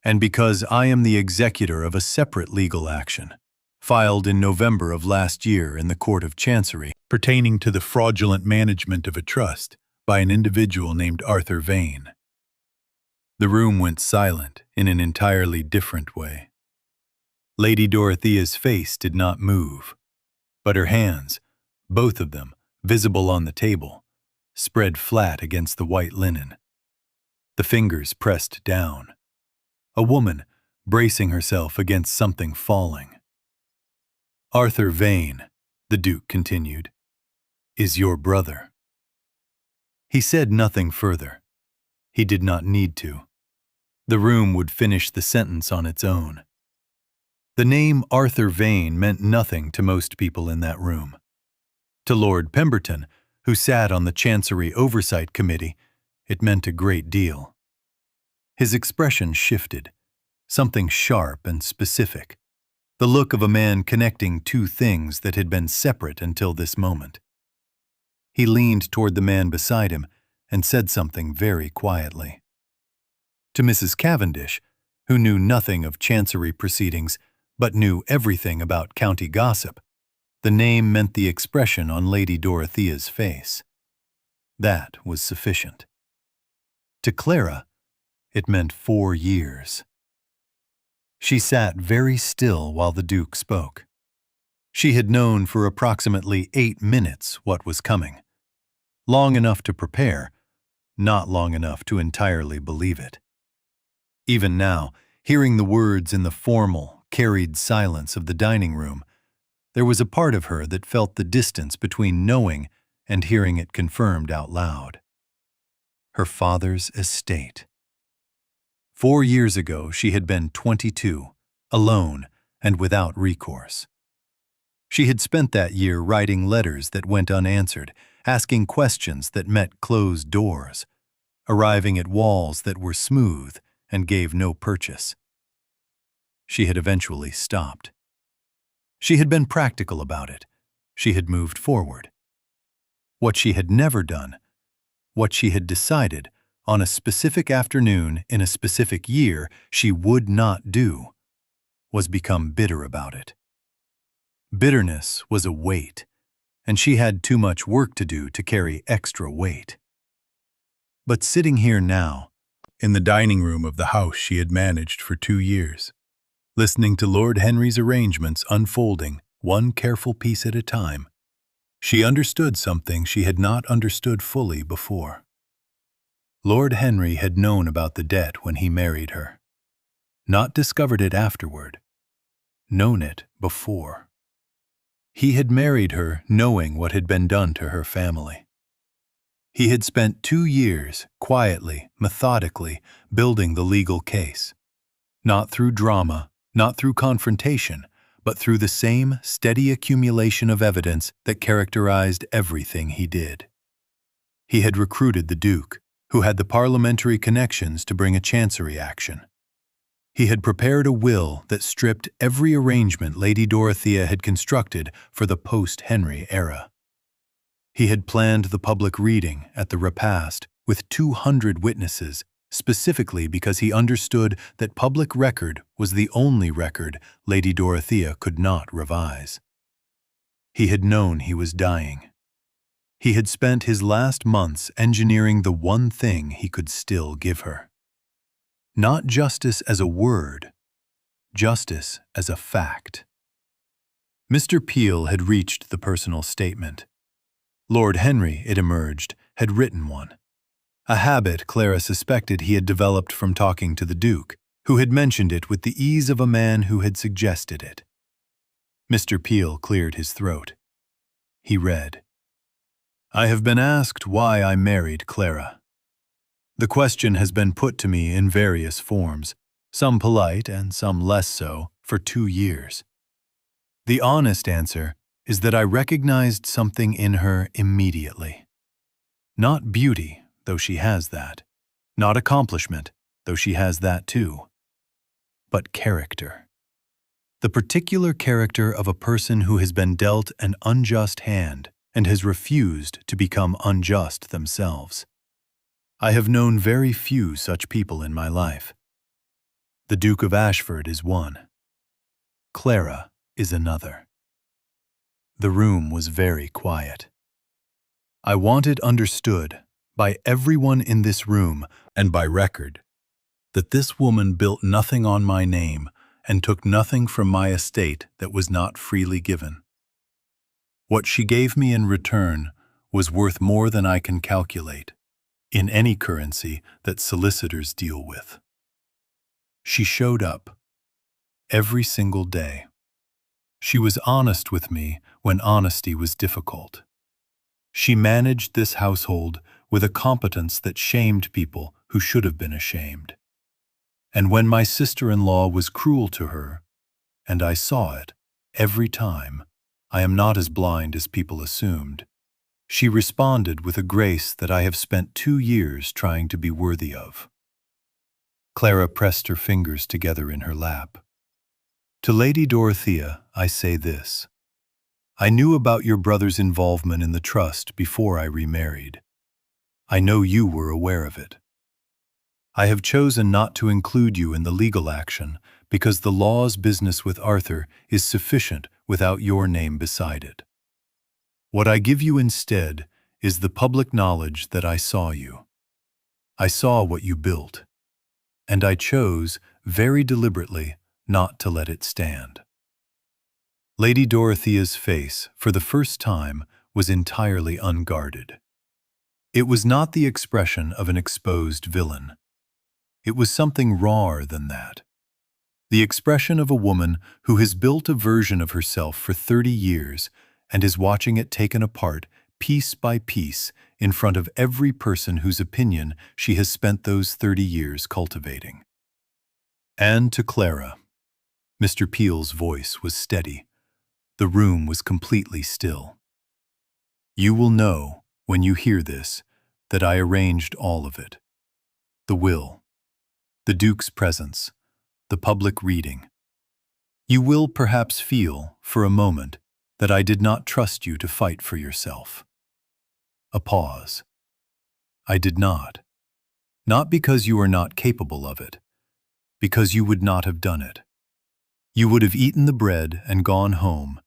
And because I am the executor of a separate legal action, filed in November of last year in the Court of Chancery, pertaining to the fraudulent management of a trust by an individual named Arthur Vane. The room went silent in an entirely different way. Lady Dorothea's face did not move, but her hands, both of them visible on the table, spread flat against the white linen. The fingers pressed down. A woman bracing herself against something falling. Arthur Vane, the Duke continued, is your brother. He said nothing further. He did not need to. The room would finish the sentence on its own. The name Arthur Vane meant nothing to most people in that room. To Lord Pemberton, who sat on the Chancery Oversight Committee, it meant a great deal. His expression shifted, something sharp and specific, the look of a man connecting two things that had been separate until this moment. He leaned toward the man beside him and said something very quietly. To Mrs. Cavendish, who knew nothing of Chancery proceedings but knew everything about county gossip, the name meant the expression on Lady Dorothea's face. That was sufficient. To Clara, it meant 4 years. She sat very still while the Duke spoke. She had known for approximately 8 minutes what was coming. Long enough to prepare, not long enough to entirely believe it. Even now, hearing the words in the formal, carried silence of the dining room, there was a part of her that felt the distance between knowing and hearing it confirmed out loud. Her father's estate. 4 years ago, she had been 22, alone and without recourse. She had spent that year writing letters that went unanswered, asking questions that met closed doors, arriving at walls that were smooth and gave no purchase. She had eventually stopped. She had been practical about it. She had moved forward. What she had never done, what she had decided on a specific afternoon in a specific year she would not do, was become bitter about it. Bitterness was a weight, and she had too much work to do to carry extra weight. But sitting here now, in the dining room of the house she had managed for 2 years, listening to Lord Henry's arrangements unfolding one careful piece at a time, she understood something she had not understood fully before. Lord Henry had known about the debt when he married her. Not discovered it afterward. Known it before. He had married her knowing what had been done to her family. He had spent 2 years, quietly, methodically, building the legal case. Not through drama, not through confrontation, but through the same steady accumulation of evidence that characterized everything he did. He had recruited the Duke, who had the parliamentary connections to bring a chancery action. He had prepared a will that stripped every arrangement Lady Dorothea had constructed for the post-Henry era. He had planned the public reading at the repast with 200 witnesses, specifically because he understood that public record was the only record Lady Dorothea could not revise. He had known he was dying. He had spent his last months engineering the one thing he could still give her. Not justice as a word, justice as a fact. Mr. Peel had reached the personal statement. Lord Henry, it emerged, had written one. A habit Clara suspected he had developed from talking to the Duke, who had mentioned it with the ease of a man who had suggested it. Mr. Peel cleared his throat. He read, "I have been asked why I married Clara. The question has been put to me in various forms, some polite and some less so, for 2 years. The honest answer is that I recognized something in her immediately. Not beauty, though she has that. Not accomplishment, though she has that too. But character. The particular character of a person who has been dealt an unjust hand and has refused to become unjust themselves. I have known very few such people in my life. The Duke of Ashford is one. Clara is another." The room was very quiet. "I want it understood, by everyone in this room and by record, that this woman built nothing on my name and took nothing from my estate that was not freely given. What she gave me in return was worth more than I can calculate, in any currency that solicitors deal with. She showed up every single day. She was honest with me when honesty was difficult. She managed this household with a competence that shamed people who should have been ashamed. And when my sister-in-law was cruel to her, and I saw it every time, I am not as blind as people assumed, she responded with a grace that I have spent 2 years trying to be worthy of." Clara pressed her fingers together in her lap. "To Lady Dorothea, I say this. I knew about your brother's involvement in the trust before I remarried. I know you were aware of it. I have chosen not to include you in the legal action because the law's business with Arthur is sufficient without your name beside it. What I give you instead is the public knowledge that I saw you. I saw what you built, and I chose, very deliberately, not to let it stand." Lady Dorothea's face, for the first time, was entirely unguarded. It was not the expression of an exposed villain. It was something rawer than that. The expression of a woman who has built a version of herself for 30 years and is watching it taken apart piece by piece in front of every person whose opinion she has spent those 30 years cultivating. "And to Clara." Mr. Peel's voice was steady. The room was completely still. "You will know, when you hear this, that I arranged all of it. The will, the Duke's presence, the public reading. You will perhaps feel, for a moment, that I did not trust you to fight for yourself." A pause. "I did not. Not because you are not capable of it, because you would not have done it. You would have eaten the bread and gone home,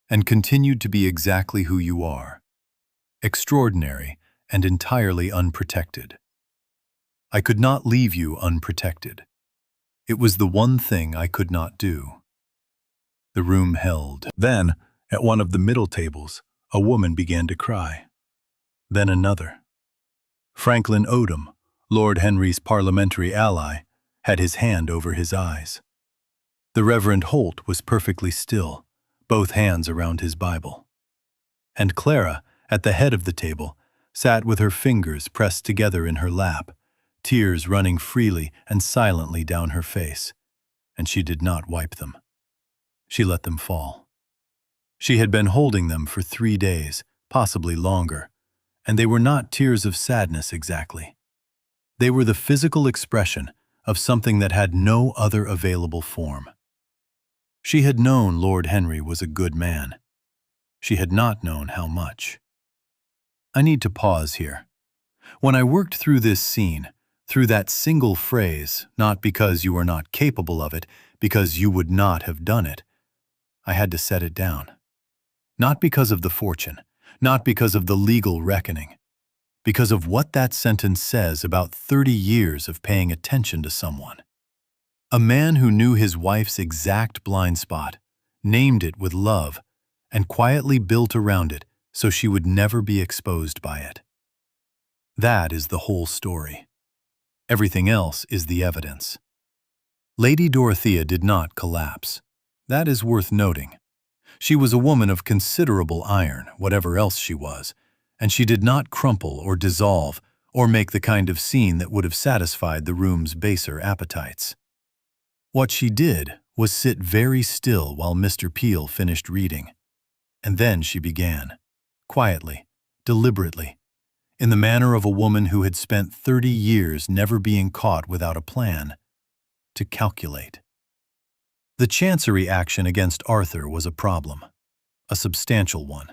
and continued to be exactly who you are, extraordinary and entirely unprotected. I could not leave you unprotected. It was the one thing I could not do." The room held. Then, at one of the middle tables, a woman began to cry. Then another. Franklin Odom, Lord Henry's parliamentary ally, had his hand over his eyes. The Reverend Holt was perfectly still, both hands around his Bible. And Clara, at the head of the table, sat with her fingers pressed together in her lap, tears running freely and silently down her face, and she did not wipe them. She let them fall. She had been holding them for 3 days, possibly longer, and they were not tears of sadness exactly. They were the physical expression of something that had no other available form. She had known Lord Henry was a good man. She had not known how much. I need to pause here. When I worked through this scene, through that single phrase, not because you are not capable of it, because you would not have done it, I had to set it down. Not because of the fortune, not because of the legal reckoning, because of what that sentence says about 30 years of paying attention to someone. A man who knew his wife's exact blind spot, named it with love, and quietly built around it so she would never be exposed by it. That is the whole story. Everything else is the evidence. Lady Dorothea did not collapse. That is worth noting. She was a woman of considerable iron, whatever else she was, and she did not crumple or dissolve or make the kind of scene that would have satisfied the room's baser appetites. What she did was sit very still while Mr. Peel finished reading, and then she began, quietly, deliberately, in the manner of a woman who had spent 30 years never being caught without a plan, to calculate. The Chancery action against Arthur was a problem, a substantial one.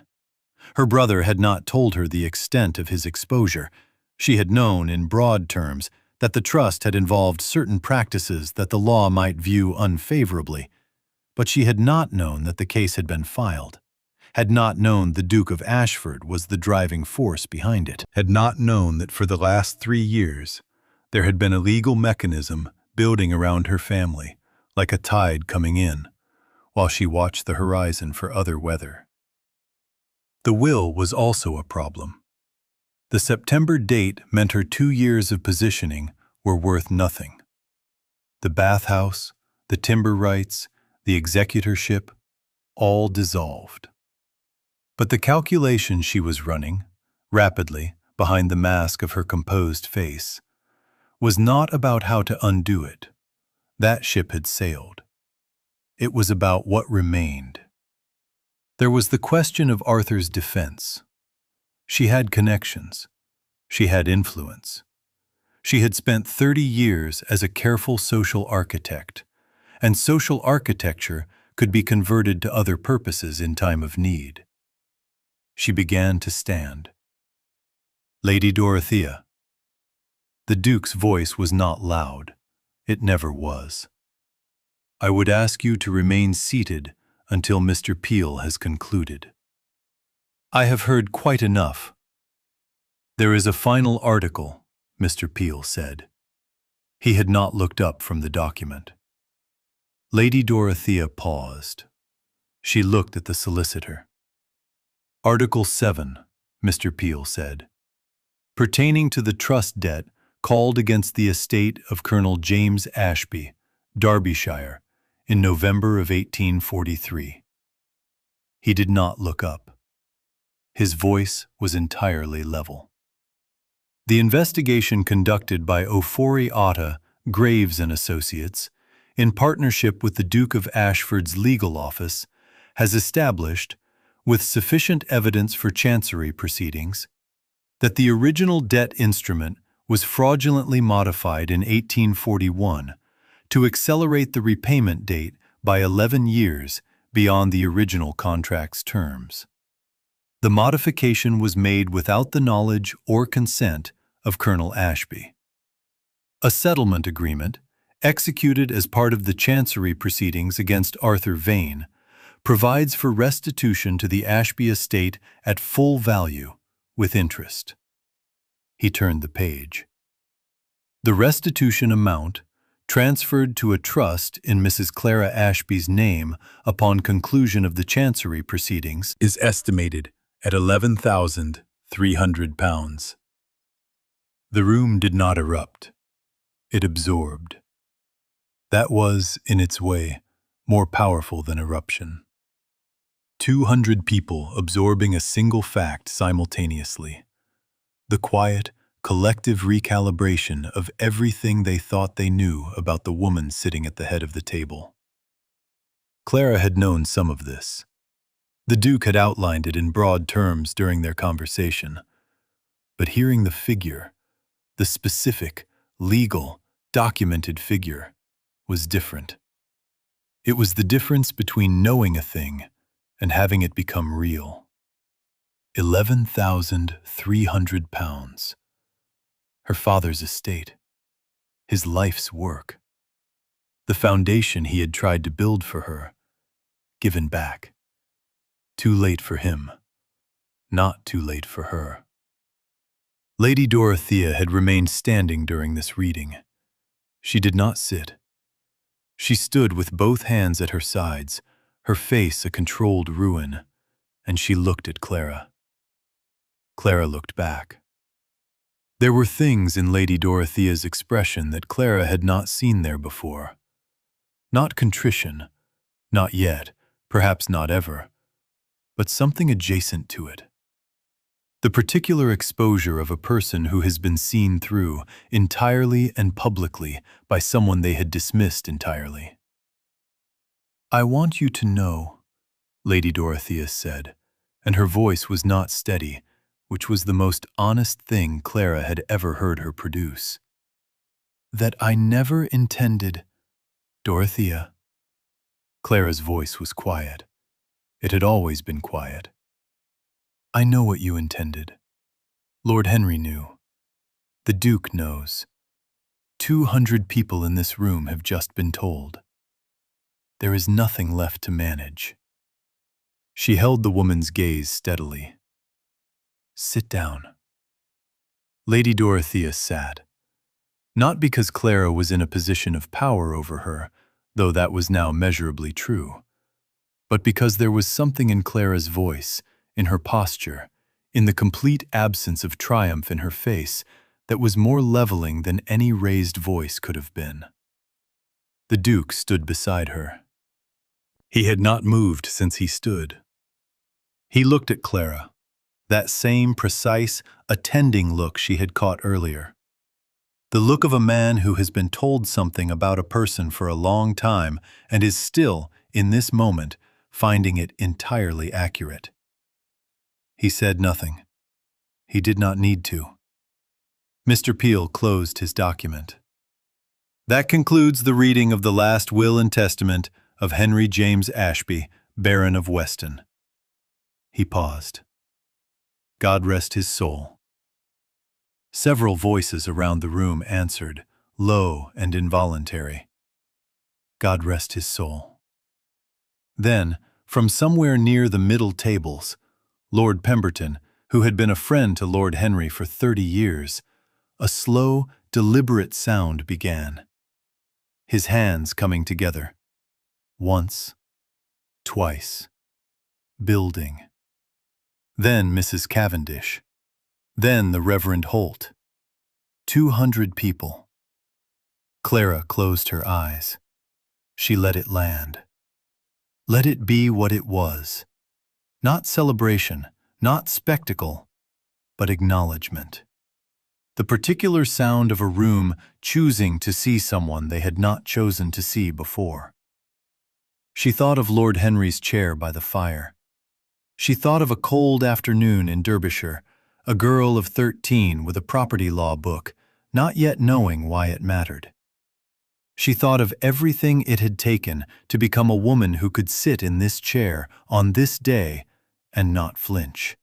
Her brother had not told her the extent of his exposure. She had known, in broad terms, that the trust had involved certain practices that the law might view unfavorably, but she had not known that the case had been filed, had not known the Duke of Ashford was the driving force behind it, had not known that for the last 3 years there had been a legal mechanism building around her family, like a tide coming in, while she watched the horizon for other weather. The will was also a problem. The September date meant her 2 years of positioning were worth nothing. The bathhouse, the timber rights, the executorship, all dissolved. But the calculation she was running, rapidly, behind the mask of her composed face, was not about how to undo it. That ship had sailed. It was about what remained. There was the question of Arthur's defense. She had connections. She had influence. She had spent 30 years as a careful social architect, and social architecture could be converted to other purposes in time of need. She began to stand. Lady Dorothea. The Duke's voice was not loud. It never was. I would ask you to remain seated until Mr. Peel has concluded. I have heard quite enough. There is a final article, Mr. Peel said. He had not looked up from the document. Lady Dorothea paused. She looked at the solicitor. Article 7, Mr. Peel said, pertaining to the trust debt called against the estate of Colonel James Ashby, Derbyshire, in November of 1843. He did not look up. His voice was entirely level. The investigation conducted by O'Forey Otta, Graves and Associates, in partnership with the Duke of Ashford's legal office, has established, with sufficient evidence for chancery proceedings, that the original debt instrument was fraudulently modified in 1841 to accelerate the repayment date by 11 years beyond the original contract's terms. The modification was made without the knowledge or consent of Colonel Ashby. A settlement agreement, executed as part of the chancery proceedings against Arthur Vane, provides for restitution to the Ashby estate at full value, with interest. He turned the page. The restitution amount, transferred to a trust in Mrs. Clara Ashby's name upon conclusion of the chancery proceedings, is estimated at £11,300. The room did not erupt. It absorbed. That was, in its way, more powerful than eruption. 200 people absorbing a single fact simultaneously. The quiet, collective recalibration of everything they thought they knew about the woman sitting at the head of the table. Clara had known some of this. The Duke had outlined it in broad terms during their conversation. But hearing the figure, the specific, legal, documented figure, was different. It was the difference between knowing a thing and having it become real. 11,300 pounds. Her father's estate. His life's work. The foundation he had tried to build for her. Given back. Too late for him. Not too late for her. Lady Dorothea had remained standing during this reading. She did not sit. She stood with both hands at her sides, her face a controlled ruin, and she looked at Clara. Clara looked back. There were things in Lady Dorothea's expression that Clara had not seen there before. Not contrition, not yet, perhaps not ever, but something adjacent to it. The particular exposure of a person who has been seen through, entirely and publicly, by someone they had dismissed entirely. "I want you to know," Lady Dorothea said, and her voice was not steady, which was the most honest thing Clara had ever heard her produce, "that I never intended—" "Dorothea." Clara's voice was quiet. It had always been quiet. "I know what you intended. Lord Henry knew. The Duke knows. 200 people in this room have just been told. There is nothing left to manage." She held the woman's gaze steadily. "Sit down." Lady Dorothea sat. Not because Clara was in a position of power over her, though that was now measurably true, but because there was something in Clara's voice, in her posture, in the complete absence of triumph in her face, that was more leveling than any raised voice could have been. The Duke stood beside her. He had not moved since he stood. He looked at Clara, that same precise, attending look she had caught earlier. The look of a man who has been told something about a person for a long time and is still, in this moment, finding it entirely accurate. He said nothing. He did not need to. Mr. Peel closed his document. "That concludes the reading of the last will and testament of Henry James Ashby, Baron of Weston." He paused. "God rest his soul." Several voices around the room answered, low and involuntary. "God rest his soul." Then, from somewhere near the middle tables, Lord Pemberton, who had been a friend to Lord Henry for 30 years, a slow, deliberate sound began. His hands coming together. Once, twice. Building. Then Mrs. Cavendish. Then the Reverend Holt. 200 people. Clara closed her eyes. She let it land. Let it be what it was. Not celebration, not spectacle, but acknowledgement. The particular sound of a room choosing to see someone they had not chosen to see before. She thought of Lord Henry's chair by the fire. She thought of a cold afternoon in Derbyshire, a girl of 13 with a property law book, not yet knowing why it mattered. She thought of everything it had taken to become a woman who could sit in this chair on this day and not flinch.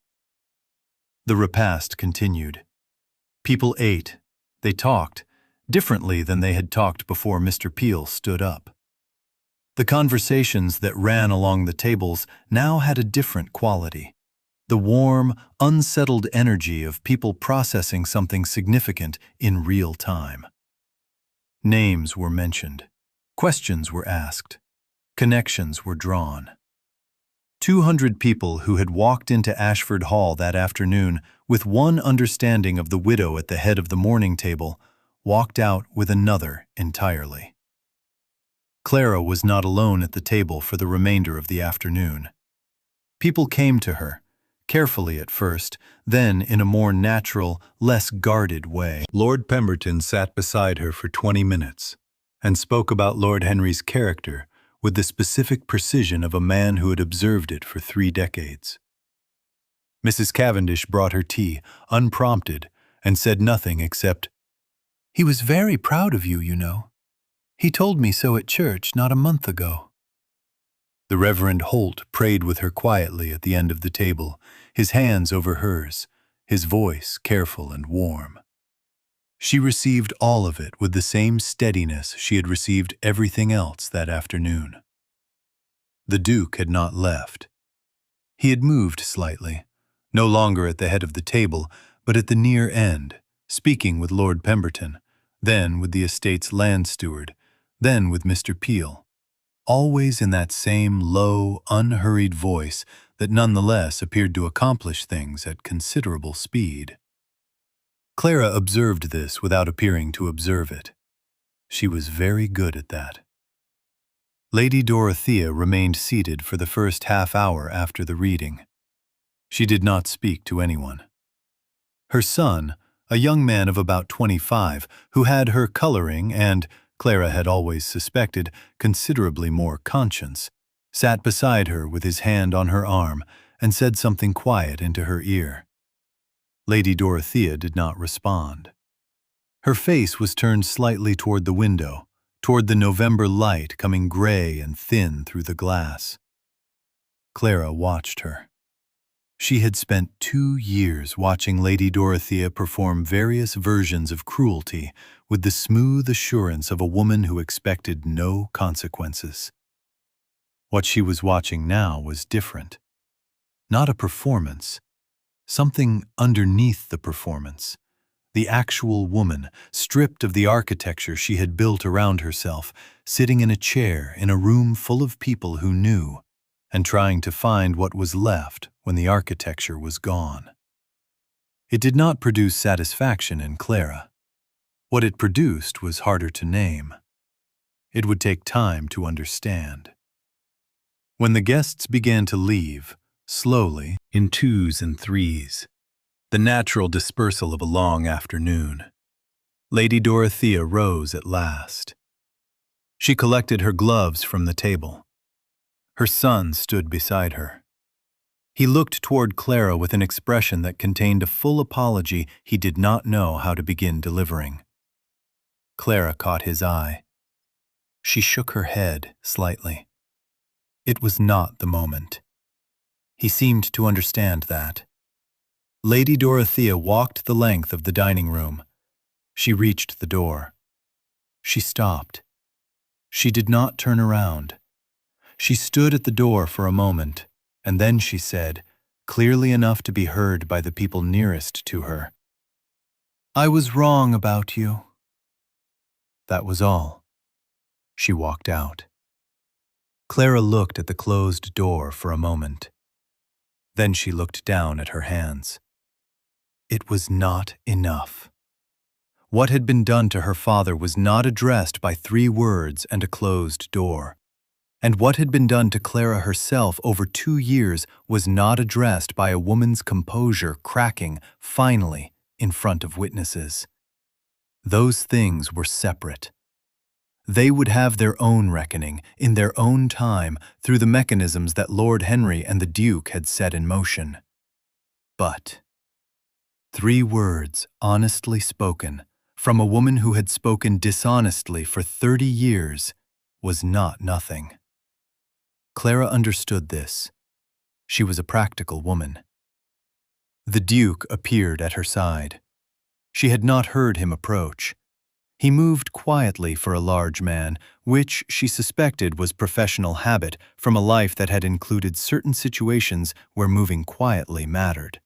The repast continued. People ate. They talked, differently than they had talked before Mr. Peel stood up. The conversations that ran along the tables now had a different quality. The warm, unsettled energy of people processing something significant in real time. Names were mentioned. Questions were asked. Connections were drawn. 200 people who had walked into Ashford Hall that afternoon with one understanding of the widow at the head of the morning table walked out with another entirely. Clara was not alone at the table for the remainder of the afternoon. People came to her, carefully at first, then in a more natural, less guarded way. Lord Pemberton sat beside her for 20 minutes and spoke about Lord Henry's character with the specific precision of a man who had observed it for 3 decades. Mrs. Cavendish brought her tea, unprompted, and said nothing except, "He was very proud of you, you know. He told me so at church not a month ago." The Reverend Holt prayed with her quietly at the end of the table, his hands over hers, his voice careful and warm. She received all of it with the same steadiness she had received everything else that afternoon. The Duke had not left. He had moved slightly, no longer at the head of the table, but at the near end, speaking with Lord Pemberton, then with the estate's land steward, then with Mr. Peel, always in that same low, unhurried voice that nonetheless appeared to accomplish things at considerable speed. Clara observed this without appearing to observe it. She was very good at that. Lady Dorothea remained seated for the first half-hour after the reading. She did not speak to anyone. Her son, a young man of about 25, who had her coloring and, Clara had always suspected, considerably more conscience, sat beside her with his hand on her arm and said something quiet into her ear. Lady Dorothea did not respond. Her face was turned slightly toward the window, toward the November light coming gray and thin through the glass. Clara watched her. She had spent 2 years watching Lady Dorothea perform various versions of cruelty with the smooth assurance of a woman who expected no consequences. What she was watching now was different. Not a performance. Something underneath the performance. The actual woman, stripped of the architecture she had built around herself, sitting in a chair in a room full of people who knew, and trying to find what was left when the architecture was gone. It did not produce satisfaction in Clara. What it produced was harder to name. It would take time to understand. When the guests began to leave, slowly, in 2s and 3s, the natural dispersal of a long afternoon, Lady Dorothea rose at last. She collected her gloves from the table. Her son stood beside her. He looked toward Clara with an expression that contained a full apology he did not know how to begin delivering. Clara caught his eye. She shook her head slightly. It was not the moment. He seemed to understand that. Lady Dorothea walked the length of the dining room. She reached the door. She stopped. She did not turn around. She stood at the door for a moment, and then she said, clearly enough to be heard by the people nearest to her, "I was wrong about you." That was all. She walked out. Clara looked at the closed door for a moment. Then she looked down at her hands. It was not enough. What had been done to her father was not addressed by 3 words and a closed door. And what had been done to Clara herself over 2 years was not addressed by a woman's composure cracking, finally, in front of witnesses. Those things were separate. They would have their own reckoning, in their own time, through the mechanisms that Lord Henry and the Duke had set in motion. But 3 words honestly spoken, from a woman who had spoken dishonestly for 30 years, was not nothing. Clara understood this. She was a practical woman. The Duke appeared at her side. She had not heard him approach. He moved quietly for a large man, which she suspected was professional habit from a life that had included certain situations where moving quietly mattered.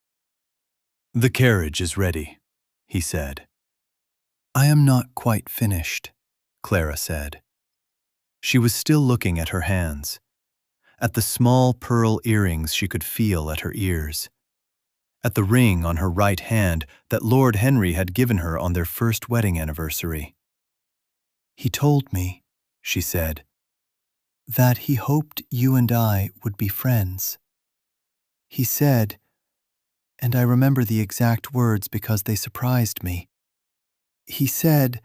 "The carriage is ready," he said. "I am not quite finished," Clara said. She was still looking at her hands. at the small pearl earrings she could feel at her ears, at the ring on her right hand that Lord Henry had given her on their first wedding anniversary. "He told me," she said, "that he hoped you and I would be friends. He said, and I remember the exact words because they surprised me. He said,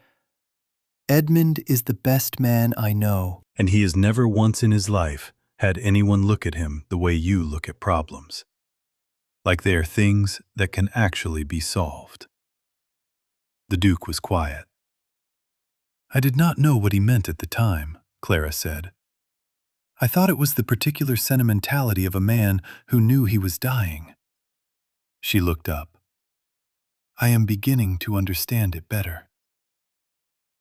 'Edmund is the best man I know.' And he has never once in his life had anyone look at him the way you look at problems, like they are things that can actually be solved." The Duke was quiet. "I did not know what he meant at the time," Clara said. "I thought it was the particular sentimentality of a man who knew he was dying." She looked up. "I am beginning to understand it better."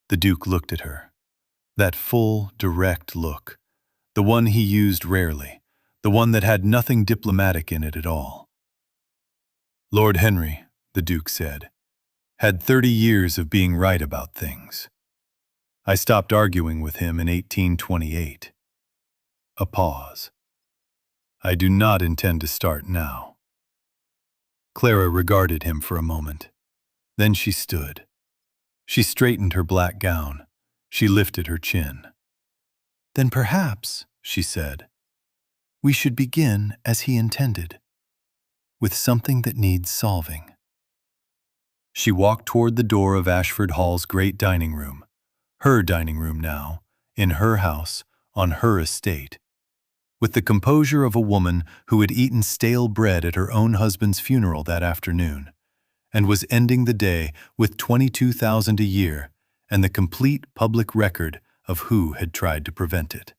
The Duke looked at her. That full, direct look, the one he used rarely, the one that had nothing diplomatic in it at all. "Lord Henry," the Duke said, "had 30 years of being right about things. I stopped arguing with him in 1828. A pause. I do not intend to start now." Clara regarded him for a moment. Then she stood. She straightened her black gown. She lifted her chin. "Then perhaps," she said, "we should begin as he intended, with something that needs solving." She walked toward the door of Ashford Hall's great dining room, her dining room now, in her house, on her estate, with the composure of a woman who had eaten stale bread at her own husband's funeral that afternoon, and was ending the day with $22,000 a year and the complete public record of who had tried to prevent it.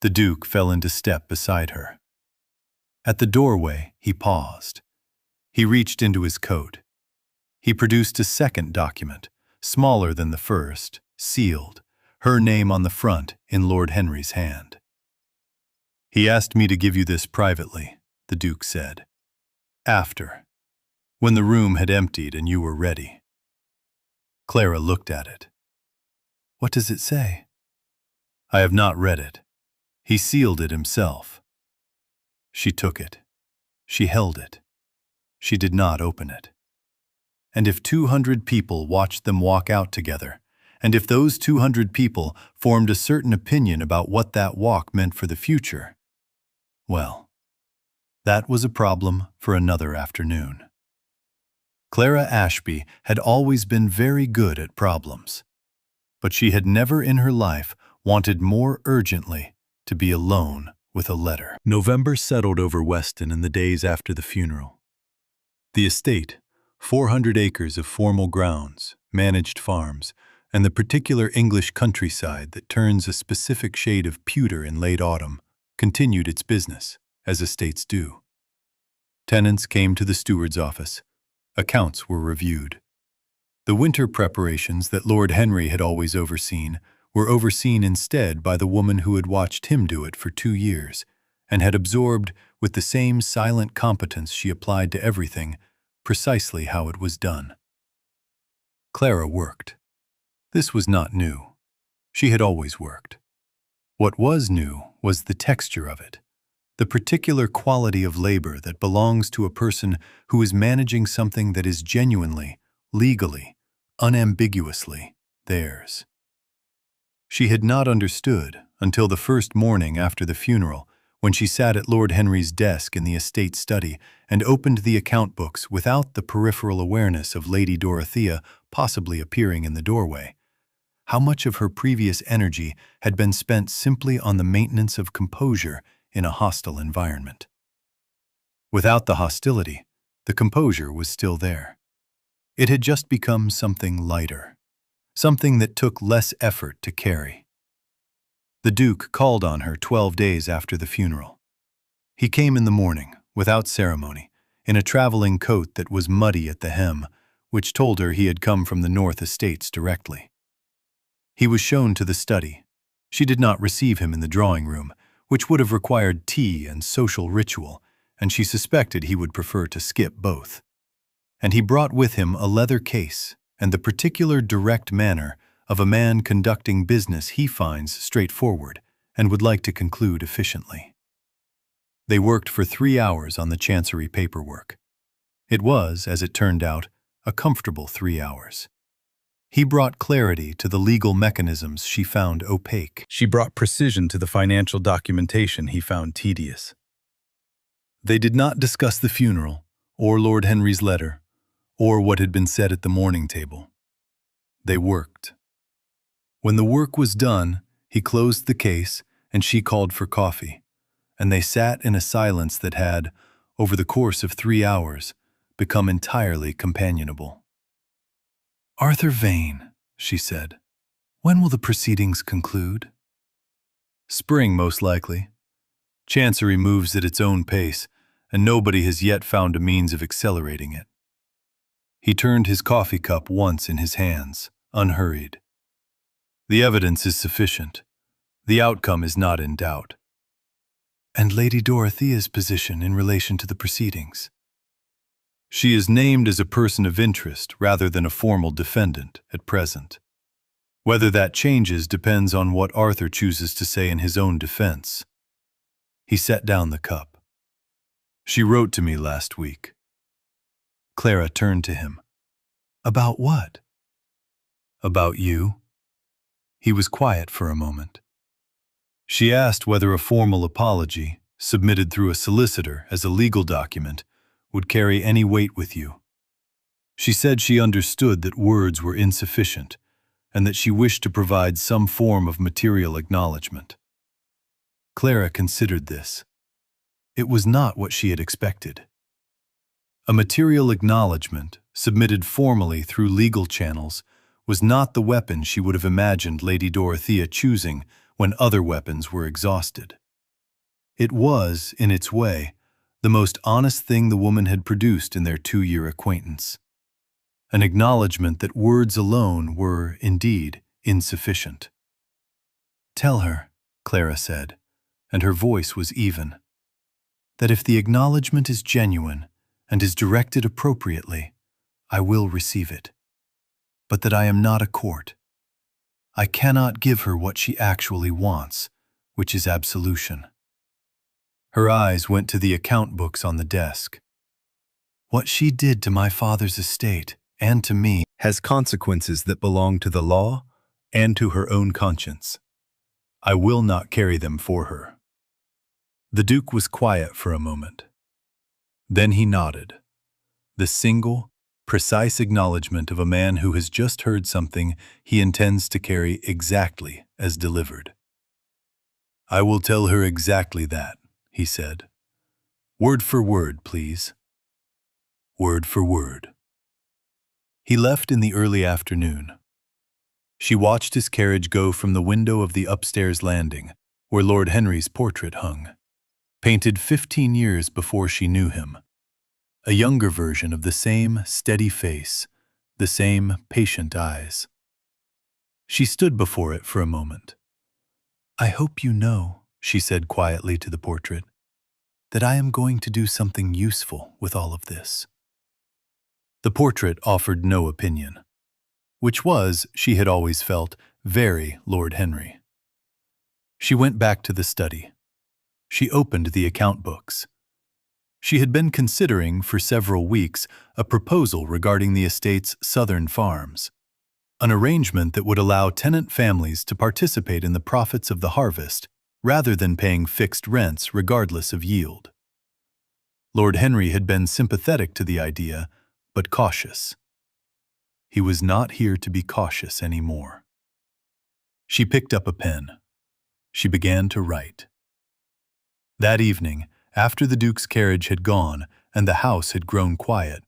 The Duke fell into step beside her. At the doorway, he paused. He reached into his coat. He produced a second document, smaller than the first, sealed, her name on the front in Lord Henry's hand. "He asked me to give you this privately," the Duke said. "After, when the room had emptied and you were ready." Clara looked at it. "What does it say?" "I have not read it. He sealed it himself." She took it. She held it. She did not open it. And if 200 people watched them walk out together, and if those 200 people formed a certain opinion about what that walk meant for the future, well, that was a problem for another afternoon. Clara Ashby had always been very good at problems, but she had never in her life wanted more urgently to be alone with a letter. November settled over Weston in the days after the funeral. The estate, 400 acres of formal grounds, managed farms, and the particular English countryside that turns a specific shade of pewter in late autumn, continued its business, as estates do. Tenants came to the steward's office. Accounts were reviewed. The winter preparations that Lord Henry had always overseen were overseen instead by the woman who had watched him do it for 2 years and had absorbed, with the same silent competence she applied to everything, precisely how it was done. Clara worked. This was not new. She had always worked. What was new was the texture of it, the particular quality of labor that belongs to a person who is managing something that is genuinely, legally, unambiguously theirs. She had not understood until the first morning after the funeral, when she sat at Lord Henry's desk in the estate study and opened the account books without the peripheral awareness of Lady Dorothea possibly appearing in the doorway, how much of her previous energy had been spent simply on the maintenance of composure in a hostile environment. Without the hostility, the composure was still there. It had just become something lighter, something that took less effort to carry. The Duke called on her 12 days after the funeral. He came in the morning, without ceremony, in a traveling coat that was muddy at the hem, which told her he had come from the North Estates directly. He was shown to the study. She did not receive him in the drawing room, which would have required tea and social ritual, and she suspected he would prefer to skip both. And he brought with him a leather case and the particular direct manner of a man conducting business he finds straightforward and would like to conclude efficiently. They worked for 3 hours on the Chancery paperwork. It was, as it turned out, a comfortable 3 hours. He brought clarity to the legal mechanisms she found opaque. She brought precision to the financial documentation he found tedious. They did not discuss the funeral, or Lord Henry's letter, or what had been said at the morning table. They worked. When the work was done, he closed the case and she called for coffee, and they sat in a silence that had, over the course of 3 hours, become entirely companionable. "Arthur Vane," she said, "when will the proceedings conclude?" "Spring, most likely. Chancery moves at its own pace, and nobody has yet found a means of accelerating it." He turned his coffee cup once in his hands, unhurried. "The evidence is sufficient. The outcome is not in doubt." "And Lady Dorothea's position in relation to the proceedings?" "She is named as a person of interest rather than a formal defendant at present. Whether that changes depends on what Arthur chooses to say in his own defense." He set down the cup. "She wrote to me last week." Clara turned to him. "About what?" "About you." He was quiet for a moment. "She asked whether a formal apology, submitted through a solicitor as a legal document, would carry any weight with you. She said she understood that words were insufficient and that she wished to provide some form of material acknowledgement." Clara considered this. It was not what she had expected. A material acknowledgement, submitted formally through legal channels, was not the weapon she would have imagined Lady Dorothea choosing when other weapons were exhausted. It was, in its way, the most honest thing the woman had produced in their 2-year acquaintance. An acknowledgement that words alone were, indeed, insufficient. "Tell her," Clara said, and her voice was even, "that if the acknowledgement is genuine and is directed appropriately, I will receive it. But that I am not a court. I cannot give her what she actually wants, which is absolution." Her eyes went to the account books on the desk. "What she did to my father's estate, and to me, has consequences that belong to the law and to her own conscience. I will not carry them for her." The Duke was quiet for a moment. Then he nodded. The single, precise acknowledgement of a man who has just heard something he intends to carry exactly as delivered. "I will tell her exactly that," he said. "Word for word, please." "Word for word." He left in the early afternoon. She watched his carriage go from the window of the upstairs landing, where Lord Henry's portrait hung, painted 15 years before she knew him. A younger version of the same steady face, the same patient eyes. She stood before it for a moment. "I hope you know," she said quietly to the portrait, "that I am going to do something useful with all of this." The portrait offered no opinion, which was, she had always felt, very Lord Henry. She went back to the study. She opened the account books. She had been considering, for several weeks, a proposal regarding the estate's southern farms, an arrangement that would allow tenant families to participate in the profits of the harvest rather than paying fixed rents regardless of yield. Lord Henry had been sympathetic to the idea, but cautious. He was not here to be cautious anymore. She picked up a pen. She began to write. That evening, after the Duke's carriage had gone and the house had grown quiet,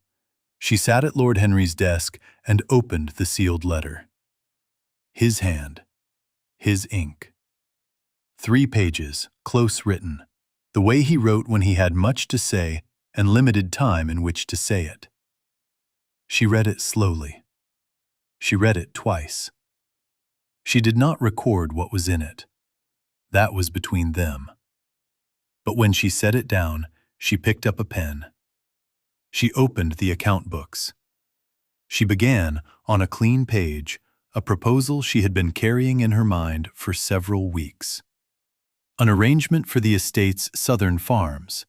she sat at Lord Henry's desk and opened the sealed letter. His hand, his ink. 3 pages, close written, the way he wrote when he had much to say and limited time in which to say it. She read it slowly. She read it twice. She did not record what was in it. That was between them. But when she set it down, she picked up a pen. She opened the account books. She began, on a clean page, a proposal she had been carrying in her mind for several weeks. An arrangement for the estate's southern farms.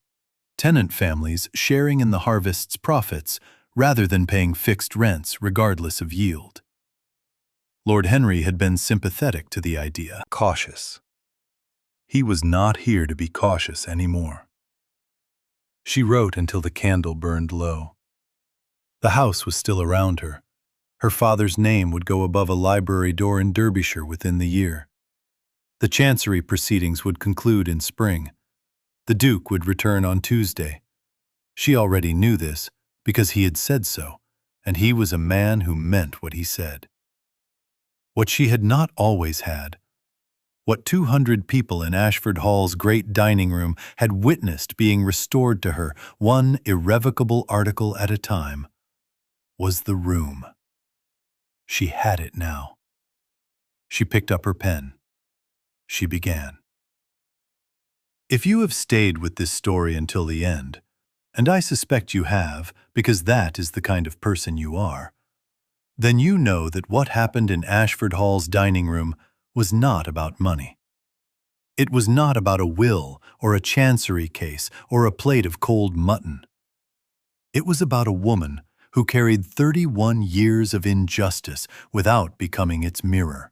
Tenant families sharing in the harvest's profits rather than paying fixed rents regardless of yield. Lord Henry had been sympathetic to the idea. Cautious. He was not here to be cautious anymore. She wrote until the candle burned low. The house was still around her. Her father's name would go above a library door in Derbyshire within the year. The chancery proceedings would conclude in spring. The Duke would return on Tuesday. She already knew this because he had said so, and he was a man who meant what he said. What she had not always had, what 200 people in Ashford Hall's great dining room had witnessed being restored to her, one irrevocable article at a time, was the room. She had it now. She picked up her pen. She began. If you have stayed with this story until the end, and I suspect you have because that is the kind of person you are, then you know that what happened in Ashford Hall's dining room was not about money. It was not about a will or a chancery case or a plate of cold mutton. It was about a woman who carried 31 years of injustice without becoming its mirror.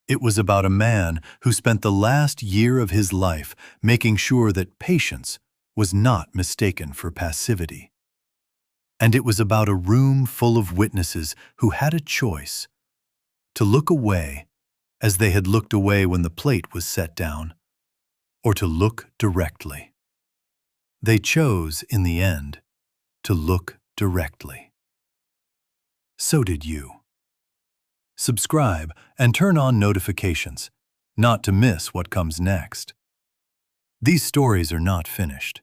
It was about a man who spent the last year of his life making sure that patience was not mistaken for passivity. And it was about a room full of witnesses who had a choice: to look away as they had looked away when the plate was set down, or to look directly. They chose, in the end, to look directly. So did you. Subscribe and turn on notifications, not to miss what comes next. These stories are not finished.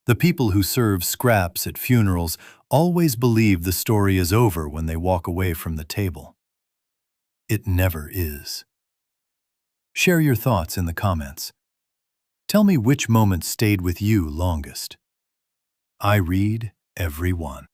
The people who serve scraps at funerals always believe the story is over when they walk away from the table. It never is. Share your thoughts in the comments. Tell me which moment stayed with you longest. I read every one.